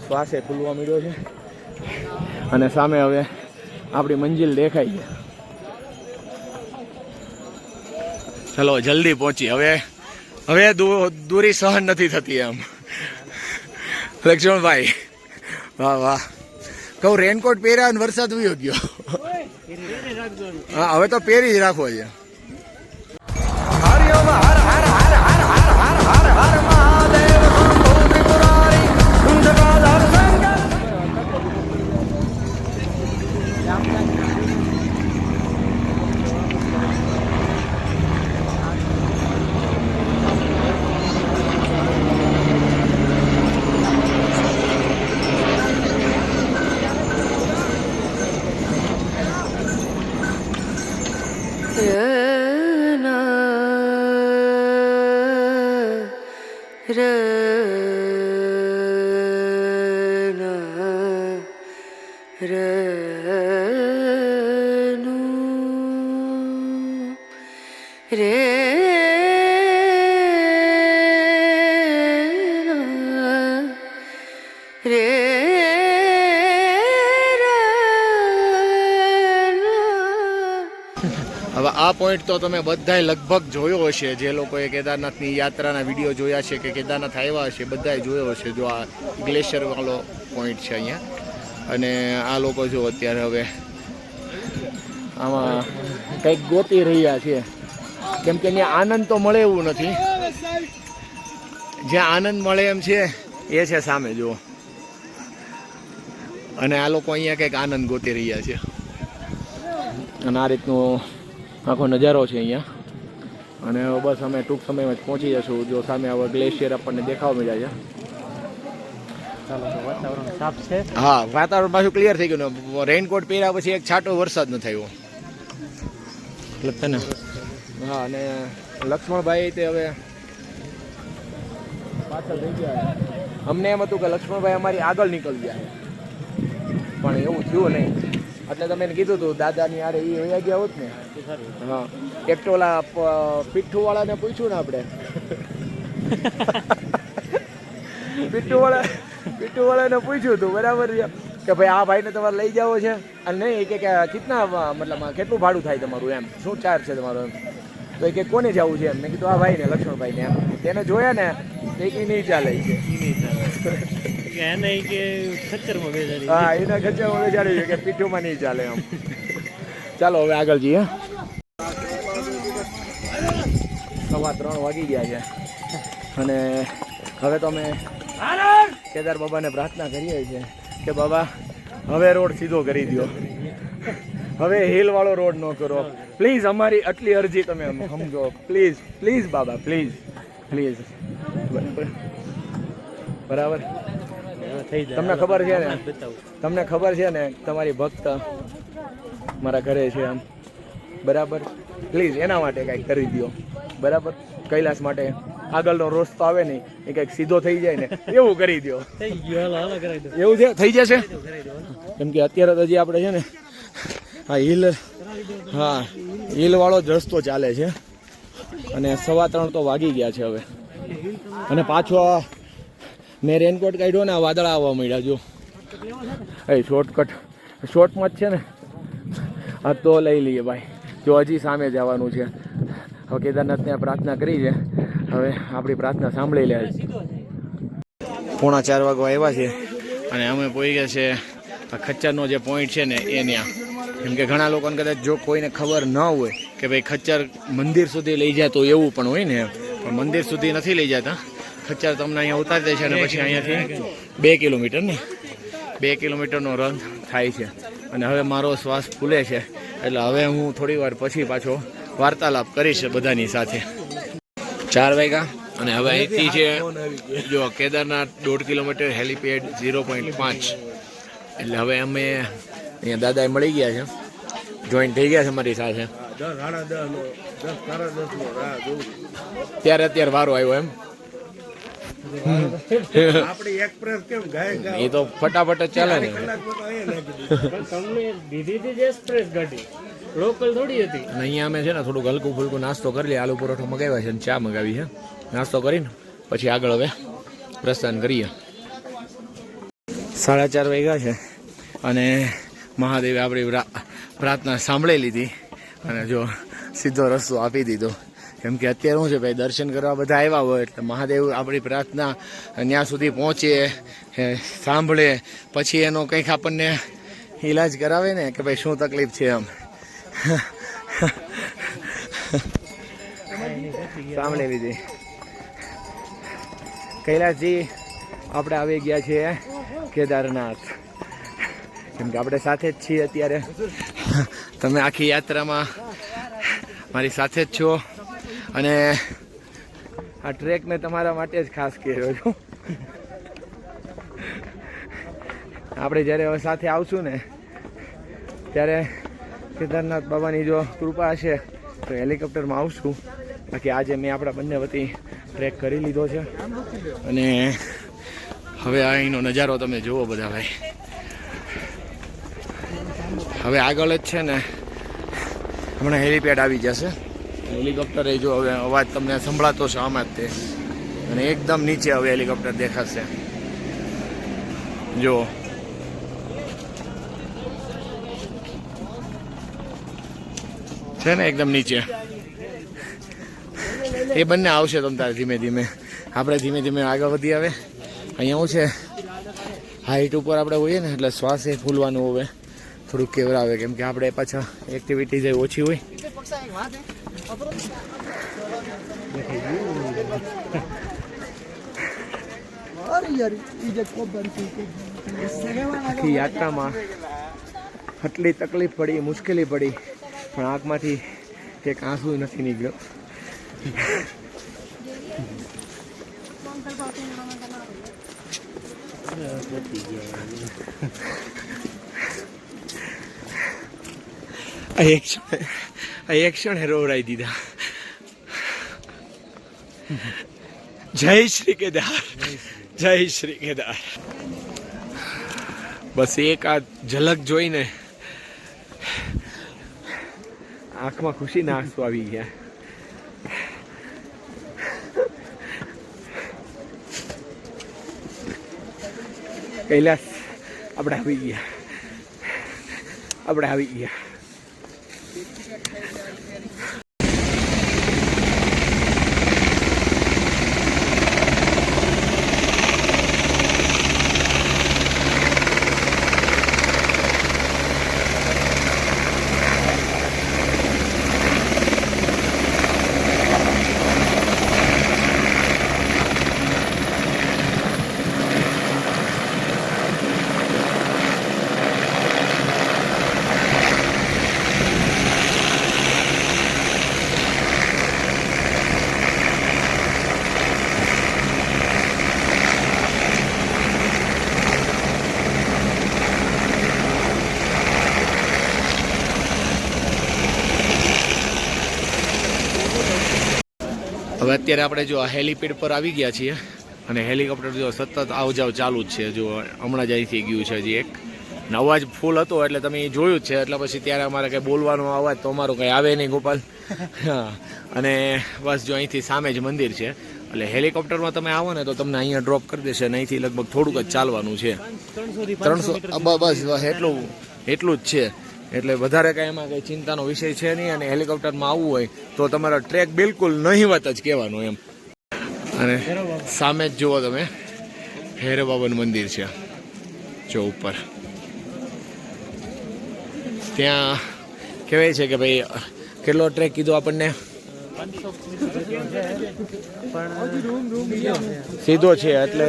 શ્વાસે ખુલવા મળ્યો છે અને સામે હવે આપણી મંજિલ દેખાય છે. ચલો જલ્દી પહોંચી. હવે દૂરી સહન નથી થતી એમ. લક્ષ્મણભાઈ વાહ વાહ. કહું રેનકોટ પહેર્યા અને વરસાદ ઉયો ગયો. હા, હવે તો પહેરી જ રાખવો છે. હવે આ પોઈન્ટ તો તમે બધાય લગભગ જોયો હશે. જે લોકોએ કેદારનાથની યાત્રાના વિડીયો જોયા છે કે કેદારનાથ આવ્યા હશે બધાએ જોયો હશે. જો આ ગ્લેશિયર વાળો પોઈન્ટ છે અહીંયા. અને આ લોકો જો અત્યારે હવે આમાં કંઈક ગોતી રહ્યા છે, કેમ કે ત્યાં આનંદ તો મળે એવું નથી. જ્યાં આનંદ મળે એમ છે એ છે સામે જુઓ. અને આ લોકો અહીંયા કંઈક આનંદ ગોતી રહ્યા છે. અને આ રીતનો આખો નજારો છે અહીંયા. અને બસ અમે ટૂંક સમયમાં જ પહોંચી જશું. જો સામે હવે ગ્લેશિયર આપણને દેખાવા મળ્યા છે. ચાલો તો વાતાવરણ સાફ છે. હા વાતાવરણ પાછું ક્લિયર થઈ ગયું ને રેઇનકોટ પહેર્યા પછી એક છાંટો વરસાદ ન થયો એટલે તને હા અને લક્ષ્મણભાઈ તે હવે પાછળ થઈ ગયા. અમને એમ હતું કે લક્ષ્મણભાઈ અમારી આગળ નીકળી ગયા પણ એવું થયું નહીં એટલે તમે એને કીધું હતું દાદાની યારે એ વયા ગયા હોત ને. હા એક તો ઓલા પીઠુવાળાને પૂછ્યું ને આપણે પીઠુવાળાને પૂછ્યું હતું બરાબર છે કે ભાઈ આ ભાઈને તમારે લઈ જાવો છે અને નહીં કે કેટલા મતલબ કેટલું ભાડું થાય તમારું એમ શું ચાર્જ છે તમારો એમ તો એ કે કોને જવું છે એમ મેં કીધું આ ભાઈને લક્ષ્મણભાઈને એમ તેને જોયા ને તો એ નહીં ચાલે છે કે એને કે ખચ્ચરમાં બેસાડી. હા એના ખર્ચામાં બેસાડી છે કે પીઠુમાં નહીં ચાલે એમ. ચાલો હવે આગળ જઈએ. 3:15 વાગી ગયા છે અને હવે તો અમે કેદાર બાબાને પ્રાર્થના કરીએ છીએ કે બાબા હવે રોડ સીધો કરી દો, હવે હિલવાળો રોડ ન કરો પ્લીઝ. અમારી આટલી અરજી તમે સમજો please please Baba please please. બરાબર થઈ જાય. તમને ખબર છે ને બતાવું. તમને ખબર છે ને તમારી ભક્ત મારા ઘરે છે એમ બરાબર પ્લીઝ એના માટે કાંઈક કરી દો બરાબર. કૈલાસ માટે આગળનો રસ્તો આવે નહીં એ કંઈક સીધો થઈ જાય ને એવું કરી દો. થઈ ગયું. હાલો હાલો કરાવી દો. એવું છે થઈ જશે કરાવી દો. કેમ કે અત્યારે તો હજી આપણે છે ને હા હિલ વાળો જ રસ્તો ચાલે છે અને 3:15 તો વાગી ગયા છે હવે. અને પાછો મેં રેનકોટ કાઢ્યો ને આ વાદળા આવવા મળ્યા જો એ શોર્ટમાં જ છે ને હા તો લઈ લઈએ ભાઈ. જો હજી સામે જવાનું છે. હવે કેદારનાથને પ્રાર્થના કરી છે હવે આપણી પ્રાર્થના સાંભળી લે. 3:45 વાગવા આવ્યા છે અને અમે પહોંચી ગયા છે આ ખચ્ચરનો જે પોઈન્ટ છે ને એ ત્યાં. કેમ કે ઘણા લોકોને કદાચ જો કોઈને ખબર ન હોય કે ભાઈ ખચ્ચર મંદિર સુધી લઈ જાય તો એવું પણ હોય ને પણ મંદિર સુધી નથી લઈ જતા. ખચ્ચર તમને અહીંયા ઉતારી દે છે અને પછી અહીંયાથી 2 કિલોમીટર ને 2 કિલોમીટરનો રન થાય છે. અને હવે મારો શ્વાસ ફૂલે છે એટલે હવે હું થોડી વાર પછી પાછો વાર્તાલાપ કરીશ બધાની સાથે. 4 વાગ્યા અને હવે અહીંથી છે જો કેદારનાથ 1.5 કિલોમીટર, હેલીપેડ 0.5. એટલે હવે અમે અહીંયા દાદાએ મળી ગયા છે, જોઈન થઈ ગયા છે અમારી સાથે. 10:30 અત્યારે વારો આવ્યો એમ. આપણી એક્સપ્રેસ કેમ ગાય એ તો ફટાફટ જ ચાલે ને. પણ તમને દીધી હતી જ એક્સપ્રેસ ગાડી, લોકલ થોડી હતી. અને અહીંયા અમે છે ને થોડુંક હલકું ફુલકું નાસ્તો કરી લઈએ. આલુ પરોઠો મગાવ્યા છે અને ચા મગાવી છે. નાસ્તો કરીને પછી આગળ હવે પ્રસ્થાન કરીએ. 4:30 વાગ્યા છે અને મહાદેવે આપણી પ્રાર્થના સાંભળી લીધી અને જો સીધો રસ્તો આપી દીધો. કેમ કે અત્યારે શું છે ભાઈ દર્શન કરવા બધા આવ્યા હોય એટલે મહાદેવ આપણી પ્રાર્થના ત્યાં સુધી પહોંચે સાંભળે પછી એનો કંઈક આપણને ઈલાજ કરાવે ને કે ભાઈ શું તકલીફ છે એમ. સાંભળી લીધી. કૈલાસજી આપણે આવી ગયા છીએ કેદારનાથ. કેમ કે આપણે સાથે જ છીએ અત્યારે. તમે આખી યાત્રામાં મારી સાથે જ છો અને આ ટ્રેક મેં તમારા માટે જ ખાસ કર્યો છું. આપણે જ્યારે હવે સાથે આવશું ને ત્યારે કેદારનાથ બાબાની જો કૃપા હશે તો હેલિકોપ્ટરમાં આવશું. બાકી આજે મેં આપણા બંને વતી ટ્રેક કરી લીધો છે અને હવે અહીંનો નજારો તમે જુઓ બધા ભાઈ. હવે આગળ જ છે ને હમણાં હેલીપેડ આવી જશે. હેલિકોપ્ટર એ જો હવે અવાજ તમને સંભળાતો છે આમાં જ તે અને એકદમ નીચે હવે હેલિકોપ્ટર દેખાશે જો. છે ને એકદમ નીચે. એ બંને આવશે તમ તારે ધીમે ધીમે. આપણે ધીમે ધીમે આગળ વધી આવે. અહીંયા શું છે હાઈટ ઉપર આપણે હોઈએ ને એટલે શ્વાસ એ ફૂલવાનું હોય થોડુંક કેવરાવે. કેમ કે આપણે પાછા એક્ટિવિટીઝ એ ઓછી હોય. આખી યાત્રામાં આટલી તકલીફ પડી, મુશ્કેલી પડી પણ આંખમાંથી એક આંસુ નથી નીકળ્યો. એક ક્ષણે રોવડાવી દીધા. જય શ્રી કેદાર, જય શ્રી કેદાર. બસ એક આ ઝલક જોઈને આંખમાં ખુશીના આંસુ આવી ગયા. કૈલાસ આપણે આવી ગયા, આપણે આવી ગયા. હવે અત્યારે આપણે જો આ હેલીપેડ પર આવી ગયા છીએ અને હેલિકોપ્ટર જો સતત આવ જાવ ચાલુ જ છે. જો હમણાં જ અહીંથી ગયું છે હજી એક ને અવાજ ફૂલ હતો એટલે તમે જોયું જ છે. એટલે પછી ત્યારે અમારે કંઈ બોલવાનો અવાજ તો અમારો કંઈ આવે નહીં ગોપાલ. હા, અને બસ જો અહીંથી સામે જ મંદિર છે એટલે હેલિકોપ્ટરમાં તમે આવો ને તો તમને અહીંયા ડ્રોપ કરી દેશે અને અહીંથી લગભગ થોડુંક જ ચાલવાનું છે. 300 બસ એટલું જ છે. એટલે વધારે કાંઈ એમાં કંઈ ચિંતાનો વિષય છે નહીં. અને હેલિકોપ્ટરમાં આવવું હોય તો તમારો ટ્રેક બિલકુલ નહીવત જ કહેવાનો એમ. અને સામે જ જુઓ તમે ભૈરવ બાબાનું મંદિર છે જો ઉપર. ત્યાં કહેવાય છે કે ભાઈ કેટલો ટ્રેક કીધો આપણને? સીધો છે એટલે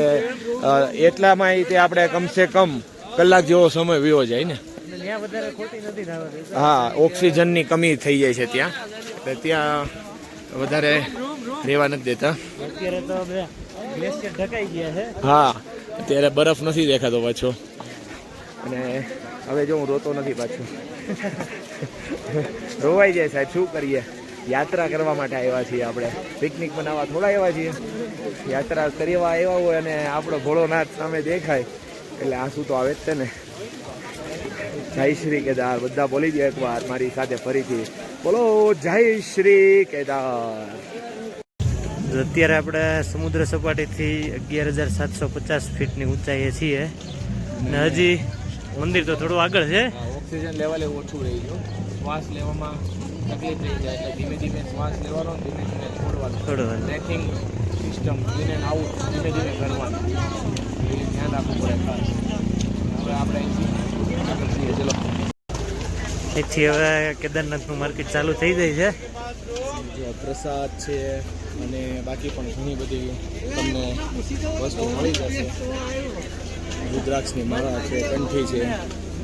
એટલામાં તે આપણે કમસે કમ કલાક જેવો સમય વિયો જાય ને. હા, ઓક્સિજનની કમી થઈ જાય છે ત્યાં એટલે ત્યાં વધારે રહેવા નથી દેતા. હા, અત્યારે બરફ નથી દેખાતો પાછો. અને હવે જો હું રોતો નથી પાછો. રોવાઈ જાય સાહેબ, શું કરીએ? યાત્રા કરવા માટે આવ્યા છીએ આપણે, પિકનિક બનાવવા થોડા આવ્યા છીએ. યાત્રા કરવા આવ્યા હોય અને આપણો ભોળોનાથ સામે દેખાય એટલે આંસુ તો આવે જ છે ને. જય શ્રી કેદાર બધા બોલી દે એકવાર મારી સાથે ફરીથી, બોલો જય શ્રી કેદાર. અત્યારે આપણે સમુદ્ર સપાટીથી 11,750 ફીટની ઊંચાઈએ છીએ ને હજી મંદિર તો થોડું આગળ છે. ઓક્સિજન લેવલે ઓછું રહી ગયું, શ્વાસ લેવામાં તકલીફ થઈ જાય એટલે ધીમે ધીમે શ્વાસ લેવાનો, ધીમે ધીમે છોડવાનો. Breathing system in and out ધીમે ધીમે કરવાનું, એ ધ્યાન રાખવું પડે ખાસ. હવે આપણે આગળ છીએ, ચલો. અહીંથી હવે કેદારનાથનું માર્કેટ ચાલુ થઈ જાય છે. જો પ્રસાદ છે અને બાકી પણ ઘણી બધી તમને વસ્તુ મળી જશે. રુદ્રાક્ષની માળા છે, કંઠી છે,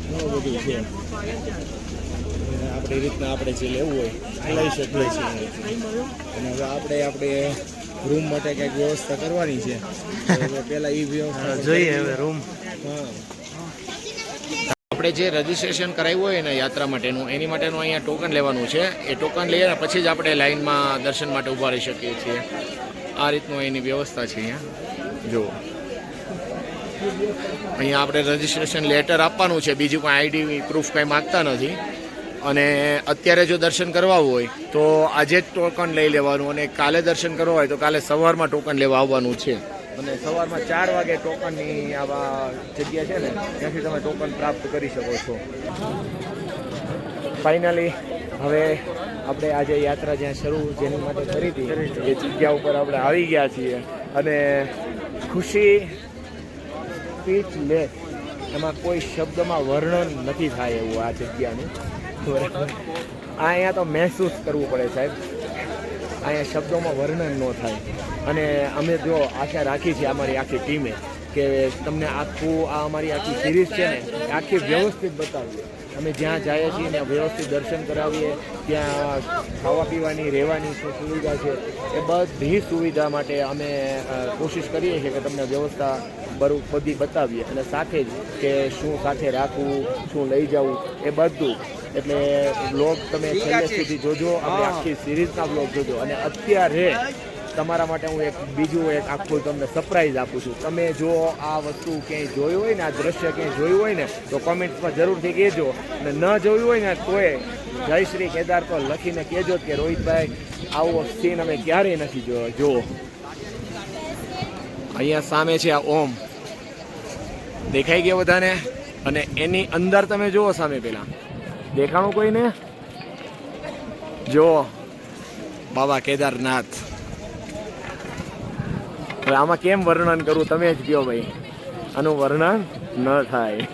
ઘણું બધું છે. આપણી રીતના આપણે જે લેવું હોય લઈ શકીએ છીએ. અને હવે આપણે રૂમ માટે કંઈક વ્યવસ્થા કરવાની છે. પહેલાં એ વ્યવસ્થા જોઈએ હવે રૂમ. હા, આપણે જે રજીસ્ટ્રેશન કરાવ્યું હોય ને યાત્રા માટેનું, એની માટેનું અહીંયા ટોકન લેવાનું છે. એ ટોકન લઈએ ને પછી જ આપણે લાઇનમાં દર્શન માટે ઊભા રહી શકીએ છીએ. આ રીતનું એની વ્યવસ્થા છે અહીંયા. જુઓ, અહીંયા આપણે રજીસ્ટ્રેશન લેટર આપવાનું છે, બીજું કોઈ આઈડી પ્રૂફ કંઈ માગતા નથી. અને અત્યારે જો દર્શન કરવા હોય તો આજે જ ટોકન લઈ લેવાનું, અને કાલે દર્શન કરવા હોય તો કાલે સવારમાં ટોકન લેવા આવવાનું છે. અને સવારમાં 4 વાગે ટોકનની આવા જગ્યા છે ને ત્યાંથી તમે ટોકન પ્રાપ્ત કરી શકો છો. ફાઇનલી હવે આપણે આજે યાત્રા જ્યાં શરૂ જેની માટે કરી હતી એ જગ્યા ઉપર આપણે આવી ગયા છીએ. અને ખુશી સ્પીચલેસ, એમાં કોઈ શબ્દમાં વર્ણન નથી થાય એવું આ જગ્યાનું. અહીંયા તો મહેસૂસ કરવું પડે સાહેબ, અહીંયા શબ્દોમાં વર્ણન ન થાય. અને અમે જો આશા રાખી છે અમારી આખી ટીમે કે તમને આખું આ અમારી આખી સિરીઝ છે ને આખી વ્યવસ્થિત બતાવીએ. અમે જ્યાં જઈએ છીએ ત્યાં વ્યવસ્થિત દર્શન કરાવીએ, ત્યાં ખાવા પીવાની રહેવાની શું સુવિધા છે એ બધી સુવિધા માટે અમે કોશિશ કરીએ છીએ કે તમને વ્યવસ્થા બધી બતાવીએ, અને સાથે જ કે શું સાથે રાખવું, શું લઈ જવું એ બધું. એટલે બ્લોગ તમે છેલ્લે સુધી જોજો, આપણી આખી સિરીઝના બ્લોગ જોજો. અને અત્યારે તમારા માટે હું બીજું એક આખું તમને સરપ્રાઈઝ આપું છું. તમે જો આ વસ્તુ ક્યાંય જોયું હોય ને, આ દ્રશ્ય ક્યાંય જોયું હોય ને તો કોમેન્ટ્સમાં જરૂરથી કહેજો, અને ન જોયું હોય ને તોય જય શ્રી કેદાર તો લખીને કહેજો કે રોહિતભાઈ આવો સીન અમે ક્યારેય નથી જોયો. જુઓ અહીંયા સામે છે આ ઓમ, દેખાઈ ગયો બધાને? અને એની અંદર તમે જુઓ સામે પેલા દેખાણું કોઈને? જુઓ બાબા કેદારનાથ. હવે આમાં કેમ વર્ણન કરું તમે જ કહો ભાઈ, આનું વર્ણન ન થાય.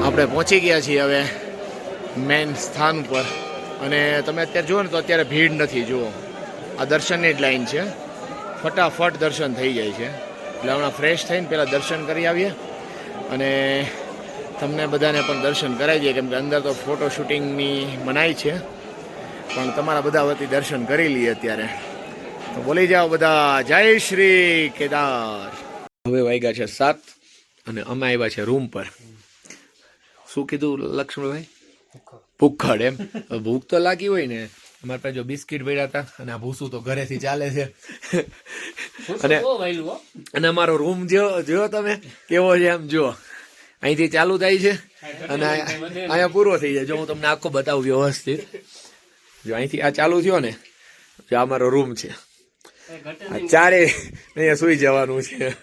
આપણે પહોંચી ગયા છીએ હવે મેઇન સ્થાન ઉપર, અને તમે અત્યારે જુઓ ને તો અત્યારે ભીડ નથી. જુઓ આ દર્શનની જ લાઈન છે, ફટાફટ દર્શન થઈ જાય છે. એટલે હમણાં ફ્રેશ થઈને પહેલાં દર્શન કરી આવીએ, અને તમને બધાને પણ દર્શન કરાવી દઈએ, કેમ કે અંદર તો ફોટો શૂટિંગની મનાઈ છે, પણ તમારા બધા વતી દર્શન કરી લઈએ અત્યારે. તો બોલી જાઓ બધા જય શ્રી કેદાર. હવે વાગ્યા છે 7 અને અમે આવ્યા છે રૂમ પર. શું કીધું લક્ષ્મણભાઈ? ભૂખડ એમ? ભૂખ તો લાગી હોય ને. અમારે પાસે જો બિસ્કિટ પડ્યા હતા, અને આ ભૂસું તો ઘરેથી ચાલે છે. અને અમારો રૂમ જો તમે કેવો છે એમ જુઓ, અહીંથી ચાલુ થાય છે અને અહીંયા પૂરો થઈ જાય. જો હું તમને આખો બતાવું વ્યવસ્થિત. જો અહીંથી આ ચાલુ થયો ને, જો અમારો રૂમ છે, ચારે અહીંયા સુઈ જવાનું છે.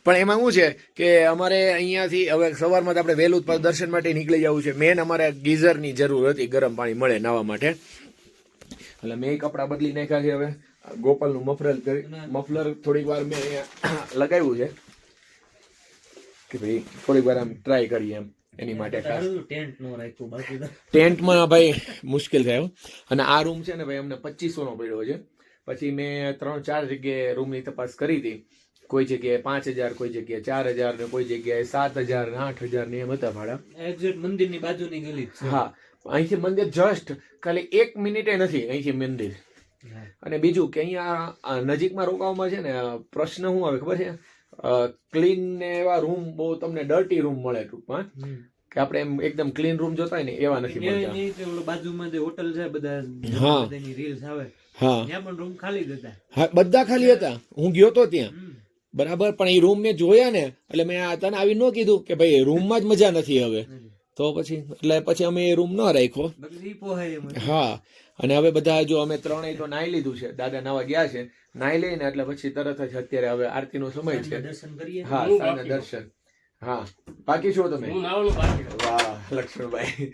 પણ એમાં શું છે કે અમારે અહીંયાથી હવે સવારમાં આપણે વહેલું દર્શન માટે નીકળી જવું છે. મેન અમારે ગીઝરની જરૂર હતી, ગરમ પાણી મળે નાવા માટે. એટલે મેં કપડાં બદલી નાખ્યા છે. હવે ગોપાલનું મફલર થોડીક વાર મેં અહીંયા લગાવ્યું છે કે ભાઈ થોડીક વાર આમ ટ્રાય કરીએ એમ, એની માટે ખાસ. ટેન્ટમાં ભાઈ મુશ્કેલ થાય. અને આ રૂમ છે ને ભાઈ અમને 2500 પડ્યો છે. પછી મેં 3-4 જગ્યાએ રૂમની તપાસ કરી હતી. કોઈ જગ્યાએ 5000, કોઈ જગ્યાએ 4000 ને કોઈ જગ્યાએ 7000 ને 8000 ને એમ હતા ભાડા. એક્ઝેક્ટ મંદિરની બાજુની ગલી છે. હા, અહીંથી મંદિર જસ્ટ ખાલી 1 મિનિટે નથી અહીંથી મંદિર. અને બીજું કે અહીંયા નજીકમાં રોકાવામાં છે ને પ્રશ્ન શું આવે ખબર છે? ક્લીન ને એવા રૂમ બહુ તમને ડર્ટી રૂમ મળે ટૂંકમાં, કે આપણે એમ એકદમ ક્લીન રૂમ જોતા હોય ને એવા નથી મળતા. બાજુમાં જે હોટલ છે બધા, હા રીલ્સ આવે, હા ત્યાં પણ રૂમ ખાલી જ હતા. હા, બધા ખાલી હતા. હું ગયો તો ત્યાં બરાબર, પણ એ રૂમ મેં જોયા ને એટલે મેં તને આવી ન કીધું કે ભાઈ રૂમમાં જ મજા નથી હવે. તો પછી અમે એ રૂમ ન રાખ્યો. હા, અને હવે બધા જો અમે ત્રણેય તો નાહી લીધું છે. દાદા નાવા ગયા છે, નાહી લઈને એટલે પછી તરત જ અત્યારે હવે આરતીનો સમય છે. હા, સાંજના દર્શન. હા, બાકી છો તમે? વાહ લક્ષ્મણભાઈ.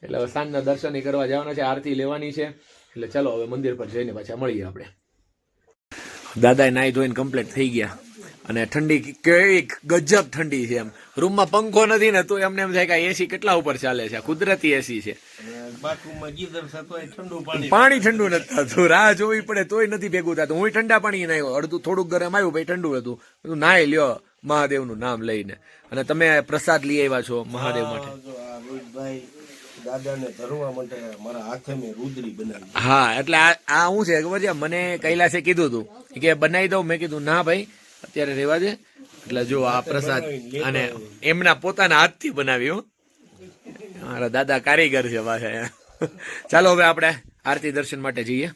એટલે હવે સાંજના દર્શન કરવા જવાના છે, આરતી લેવાની છે. એટલે ચાલો હવે મંદિર પર જઈને પાછા મળીએ આપણે. દાદાએ નાહી ધોઈને કમ્પ્લીટ થઈ ગયા, અને ઠંડી કેવી ગજબ ઠંડી છે. એમ રૂમમાં પંખો નથી ને તો એમને એમ થાય કે એસી કેટલા ઉપર ચાલે છે. કુદરતી એસી છે. પાણી ઠંડુ નથી થતું, રાહ જોવી પડે તોય નથી ભેગું થતું. હું ઠંડા પાણી નાખ્યો, અડધું થોડુંક ગરમ આવ્યું, ભાઈ ઠંડુ હતું. નાહી લ્યો મહાદેવનું નામ લઈને. અને તમે પ્રસાદ લઈ આવ્યા છો મહાદેવ માટે. દાદાને ધરવા માટે મારા હાથે મેં રુદ્રી બનાવી. હા એટલે આ શું છે ખબર છે, મને કૈલાસે કીધું હતું કે બનાવી દઉં. મેં કીધું ના ભાઈ અત્યારે રહેવા દે. એટલે જો આ પ્રસાદ અને એમના પોતાના હાથથી બનાવ્યું. મારા દાદા કારીગર છે પાછા. ચાલો હવે આપણે આરતી દર્શન માટે જઈએ.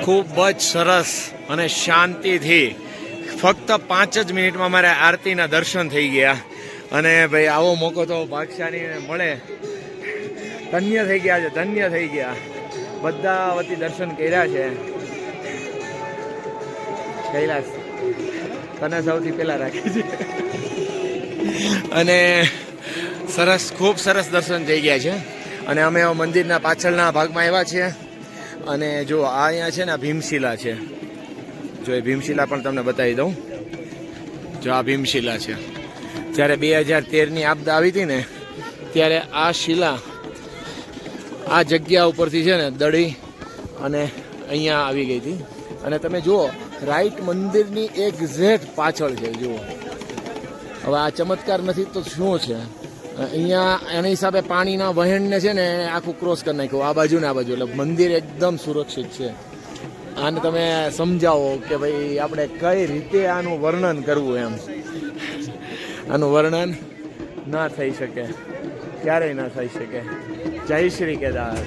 ખૂબ જ સરસ અને શાંતિથી ફક્ત 5 જ મિનિટમાં મારે આરતીના દર્શન થઈ ગયા. અને ભાઈ આવો મોકો તો ભાગશાળીને મળે. ધન્ય થઈ ગયા છે, ધન્ય થઈ ગયા. બધા વતી દર્શન કર્યા છે. કૈલાસ તને સૌથી પહેલા રાખી છે. અને સરસ, ખૂબ સરસ દર્શન થઈ ગયા છે. અને અમે મંદિરના પાછળના ભાગમાં આવ્યા છીએ. અને જો આ અહીંયા છે ને ભીમશિલા છે. જો એ ભીમશિલા પણ તમને બતાવી દઉં. જો આ ભીમશિલા છે. જ્યારે 2013ની આપદા આવી હતી ને ત્યારે આ શિલા આ જગ્યા ઉપરથી છે ને દળી અને અહીંયા આવી ગઈ હતી. અને તમે જુઓ રાઈટ મંદિરની એક્ઝેક્ટ પાછળ છે. જુઓ હવે આ ચમત્કાર નથી તો શું છે. અહીંયા એના હિસાબે પાણીના વહેણને છે ને આખું ક્રોસ કરી નાખ્યું આ બાજુ ને આ બાજુ. એટલે મંદિર એકદમ સુરક્ષિત છે. આને તમે સમજાવો કે ભાઈ આપણે કઈ રીતે આનું વર્ણન કરવું એમ. આનું વર્ણન ના થઈ શકે, ક્યારેય ના થઈ શકે. જય શ્રી કેદાર.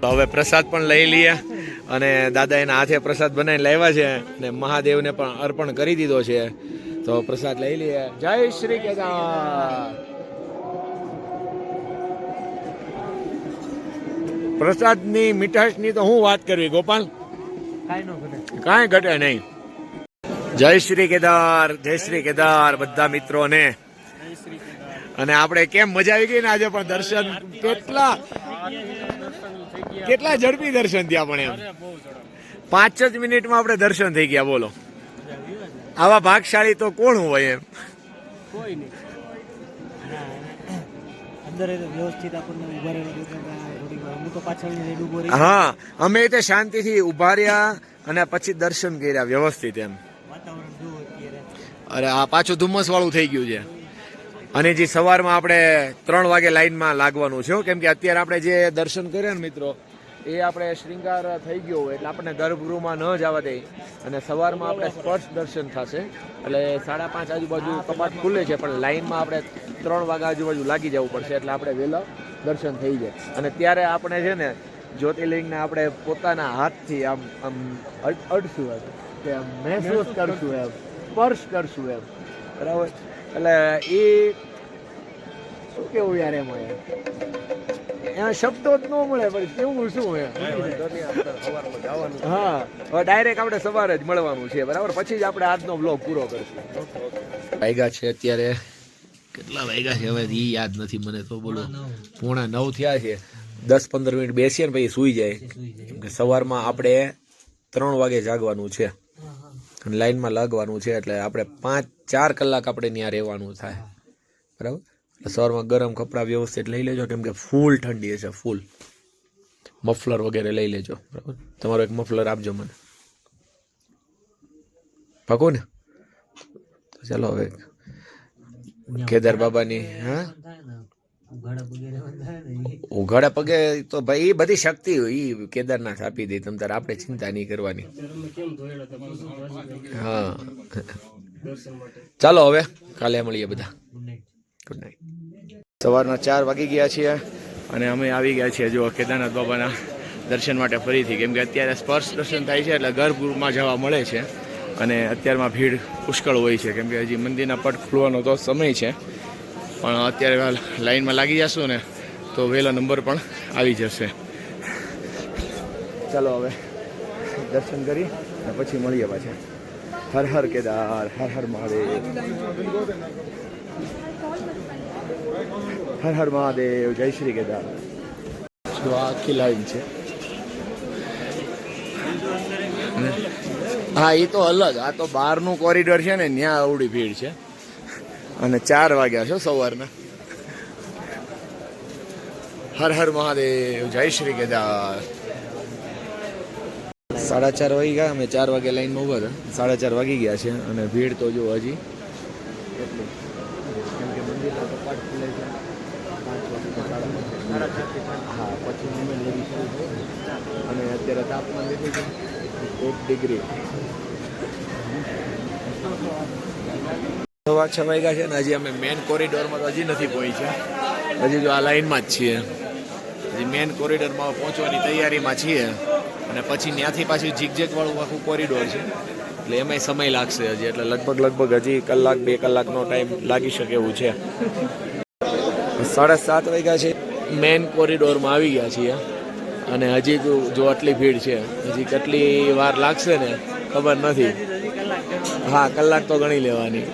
તો હવે પ્રસાદ પણ લઈ લઈએ. અને દાદા એના હાથે પ્રસાદ બનાવીને લાવ્યા છે અને મહાદેવને પણ અર્પણ કરી દીધો છે. તો પ્રસાદ લઈ લઈએ. જય શ્રી કેદાર. પ્રસાદની મીઠાશની તો હું વાત કરવી ગોપાલ, કાંઈ ઘટે નહીં. જય શ્રી કેદાર, જય શ્રી કેદાર બધા મિત્રોને. અને આપણે કેમ મજા આવી ગઈ ને આજે પણ દર્શન કેટલા ઝડપી દર્શન થયા. પણ એમ 5 જ મિનિટમાં આપણે દર્શન થઈ ગયા. બોલો આવા ભાગશાળી તો કોણ હોય એમ. કોઈ નહીં. અંદર વ્યવસ્થિત આપણને ઉભા રહેવા. હા અમે તે શાંતિથી ઉભા રહ્યા અને પછી દર્શન કર્યા વ્યવસ્થિત એમ. અરે આ પાછું ધુમ્મસ વાળું થઈ ગયું છે. અને જે સવારમાં આપણે 3 વાગે લાઈનમાં લાગવાનું છે. કેમ કે અત્યારે આપણે જે દર્શન કર્યા ને મિત્રો એ આપણે શૃંગાર થઈ ગયો હોય એટલે આપણને ગર્ભગૃહમાં ન જવા દે. અને સવારમાં આપણે સ્પર્શ દર્શન થશે એટલે 5:30 આજુબાજુ કપાટ ખુલે છે. પણ લાઈનમાં આપણે 3 વાગ્યા આજુબાજુ લાગી જવું પડશે એટલે આપણે વહેલા દર્શન થઈ જાય. અને ત્યારે આપણે છે ને જ્યોતિર્લિંગને આપણે પોતાના હાથથી આમ આમ અડશું એમ કે મહેસૂસ કરશું એમ, સ્પર્શ કરશું એમ. બરાબર. એટલે એ શું કેવું યાર એમાં એમાં શબ્દો જ ન મળે. પણ કેવું શું એમ. હા હવે ડાયરેક્ટ આપણે સવારે જ મળવાનું છે. બરાબર. પછી જ આપણે આજનો બ્લોગ પૂરો કરશું. વાગ્યા છે અત્યારે કેટલા વાગ્યા છે હવે એ યાદ નથી મને તો. બોલો 8:45 થયા છે. 10-15 મિનિટ બેસીએ ને પછી સૂઈ જાય. કેમ કે સવારમાં આપણે 3 વાગે જાગવાનું છે અને લાઈનમાં લાગવાનું છે. એટલે આપણે 5-4 કલાક આપણે ત્યાં રહેવાનું થાય. બરાબર. એટલે સવારમાં ગરમ કપડાં વ્યવસ્થિત લઈ લેજો કેમ કે ફૂલ ઠંડી હશે. ફૂલ મફલર વગેરે લઈ લેજો, બરાબર. તમારો એક મફલર આપજો મને, પાકો ને? તો ચાલો હવે કેદાર બાબાની ઉઘાડા પગે તો ભાઈ એ બધી શક્તિ હોય, એ કેદારનાથ આપી દે તમ તારે, આપણે ચિંતા નહીં કરવાની. હા ચાલો હવે કાલે મળીએ બધા. Good night. સવારના 4 વાગી ગયા છીએ અને અમે આવી ગયા છીએ જો કેદારનાથ બાબાના દર્શન માટે ફરીથી, કેમ કે અત્યારે સ્પર્શ દર્શન થાય છે એટલે ગર્ભગૃહમાં જવા મળે છે અને અત્યારમાં ભીડ પુષ્કળ હોય છે, કેમ કે હજી મંદિરના પટ ખુલવાનો તો સમય છે, પણ અત્યારે લાઈનમાં લાગી જશું ને તો વહેલો નંબર પણ આવી જશે. ચાલો હવે દર્શન કરી અને પછી મળીએ પાછા. હર હર કેદાર, હર હર મહાદેવ, હર હર મહાદેવ, જય શ્રી કેદાર. જો આ આખી લાઈન છે. હા એ તો અલગ, આ તો બહારનું કોરિડોર છે ને, ત્યાં આવડી ભીડ છે અને 4 વાગ્યા છે સવારના. હર હર મહાદેવ, જય શ્રી કેદાર. 4:30 વાગી ગયા, અમે 4 વાગે લાઈનમાં ઉભા હતા, 4:30 વાગી ગયા છે અને ભીડ તો જો હજી એટલી, કેમ કે મંદિરના કપાટ ખુલે છે 5 વાગે, હા પછી મુમેન્ટ લગી શરૂ થાય અને અત્યારે તાપમાન લીધું છે 1 ડિગ્રી. 6:15 વાગ્યા છે ને હજી અમે મેન કોરિડોરમાં તો હજી નથી પહોંચ્યા, હજી જો આ લાઈનમાં જ છીએ, હજી મેન કોરિડોરમાં પહોંચવાની તૈયારીમાં છીએ અને પછી ત્યાંથી પાછું ઝીકઝેક વાળું આખું કોરિડોર છે એટલે એમાંય સમય લાગશે હજી, એટલે લગભગ હજી 1-2 કલાકનો ટાઈમ લાગી શકે એવું છે. 7:30 વાગ્યા છે, મેન કોરિડોરમાં આવી ગયા છીએ અને હજી જો આટલી ભીડ છે, હજી કેટલી વાર લાગશે ને ખબર નથી. હા કલાક તો ગણી લેવાની.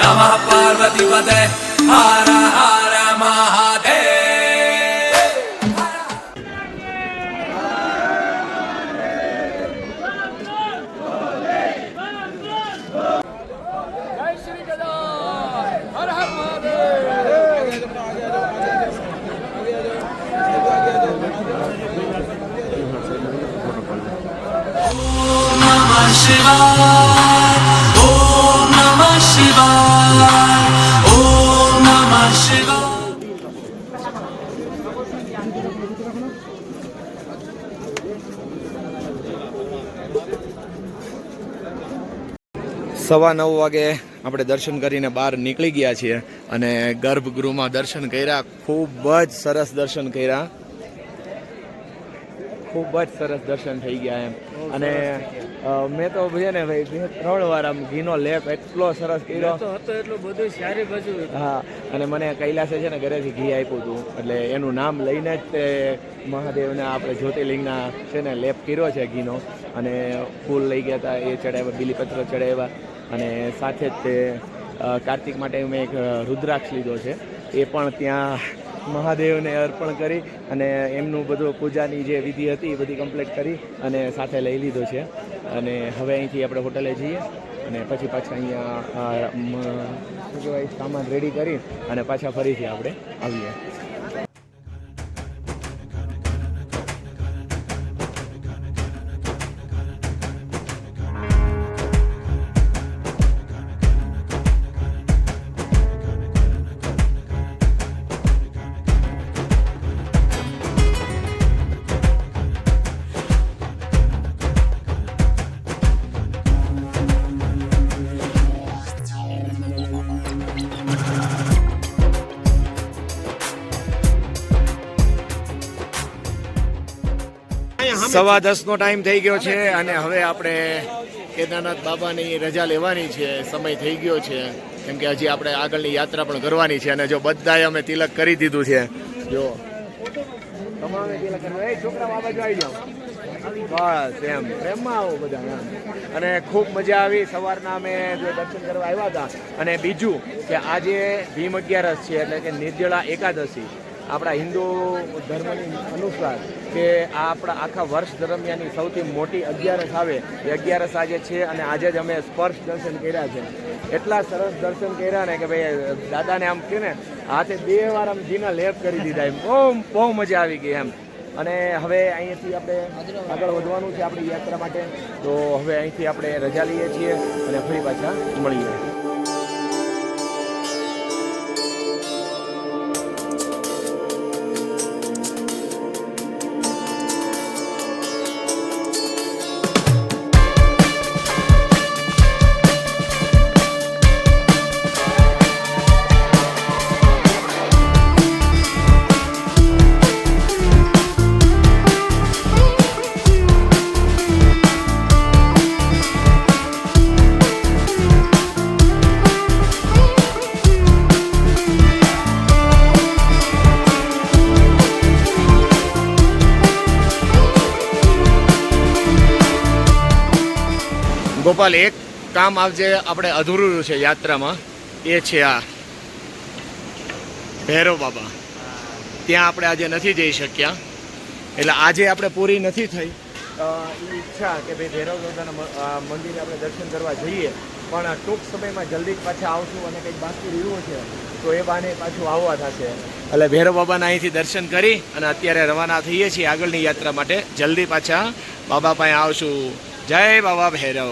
નમઃ પાર્વતી પતે હર હર મહાદેવ. નમઃ શિવાય, ઓમ નમઃ શિવાય, ઓમ નમઃ શિવાય. 9:15 વાગે આપણે દર્શન કરીને બહાર નીકળી ગયા છીએ અને ગર્ભગૃહમાં દર્શન કર્યા. ખૂબ જ સરસ દર્શન કર્યા, ખૂબ જ સરસ દર્શન થઈ ગયા એમ. અને મેં તો છે ને ભાઈ 2-3 વાર આમ ઘીનો લેપ એટલો સરસ કર્યો હતો, એટલું બધું સારી બાજુ. હા અને મને કૈલાસે છે ને ઘરેથી ઘી આપ્યું હતું, એટલે એનું નામ લઈને જ તે મહાદેવના આપણે જ્યોતિર્લિંગના છે ને લેપ કર્યો છે ઘીનો. અને ફૂલ લઈ ગયા હતા, એ ચડાવ્યા, બીલીપત્ર ચડાવ્યા અને સાથે જ તે કાર્તિક માટે મેં એક રુદ્રાક્ષ લીધો છે, એ પણ ત્યાં મહાદેવને અર્પણ કરી અને એમનું બધું પૂજાની જે વિધિ હતી એ બધી કમ્પ્લીટ કરી અને સાથે લઈ લીધો છે. અને હવે અહીંથી આપણે હોટલે જઈએ અને પછી પાછા અહીંયા શું કહેવાય સામાન રેડી કરી અને પાછા ફરીથી આપણે આવીએ. સવા 10નો ટાઈમ થઈ ગયો છે અને હવે આપણે કેદારનાથ બાબાની રજા લેવાની છે, સમય થઈ ગયો છે, કેમ કે હજી આપણે આગળની યાત્રા પણ કરવાની છે. અને જો બધાએ અમે તિલક કરી દીધું છે, જો તમામે તિલક કરવા. એ છોકરા બાબા જો આવી જાઓ. બસ એમ પ્રેમમાં આવો બધા એમ. અને ખૂબ મજા આવી. સવારના અમે જો દર્શન કરવા આવ્યા હતા. અને બીજું કે આજે ભીમ 11 છે એટલે કે નિર્જળા એકાદશી આપણા હિન્દુ ધર્મની અનુસાર કે આ આપણા આખા વર્ષ દરમિયાનની સૌથી મોટી 11 આવે એ 11 આજે છે. અને આજે જ અમે સ્પર્શ દર્શન કર્યા છે. એટલા સરસ દર્શન કર્યા ને કે ભાઈ દાદાને આમ કહ્યું ને હાથે 2 વાર આમ જીના લેપ કરી દીધા એમ. બહુ મજા આવી ગઈ એમ. અને હવે અહીંયાથી આપણે આગળ વધવાનું છે આપણી યાત્રા માટે. તો હવે અહીંથી આપણે રજા લઈએ છીએ અને ફરી પાછા મળીએ. ગોપાલ, એક કામ આજે આપણે અધૂરું છે યાત્રામાં, એ છે આ ભૈરવ બાબા. ત્યાં આપણે આજે નથી જઈ શક્યા. એટલે આજે આપણે પૂરી નથી થઈ એ ઈચ્છા કે ભાઈ ભૈરવ દાદાના મંદિરે આપણે દર્શન કરવા જઈએ. પણ ટૂંક સમયમાં જલ્દી જ પાછા આવશું અને કંઈક બાકી રહ્યું છે તો એ બાને પાછું આવવા થશે. એટલે ભૈરવ બાબાના અહીંથી દર્શન કરી અને અત્યારે રવાના થઈએ છીએ આગળની યાત્રા માટે. જલ્દી પાછા બાબા પાસે આવશું. જય બાબા ભૈરવ.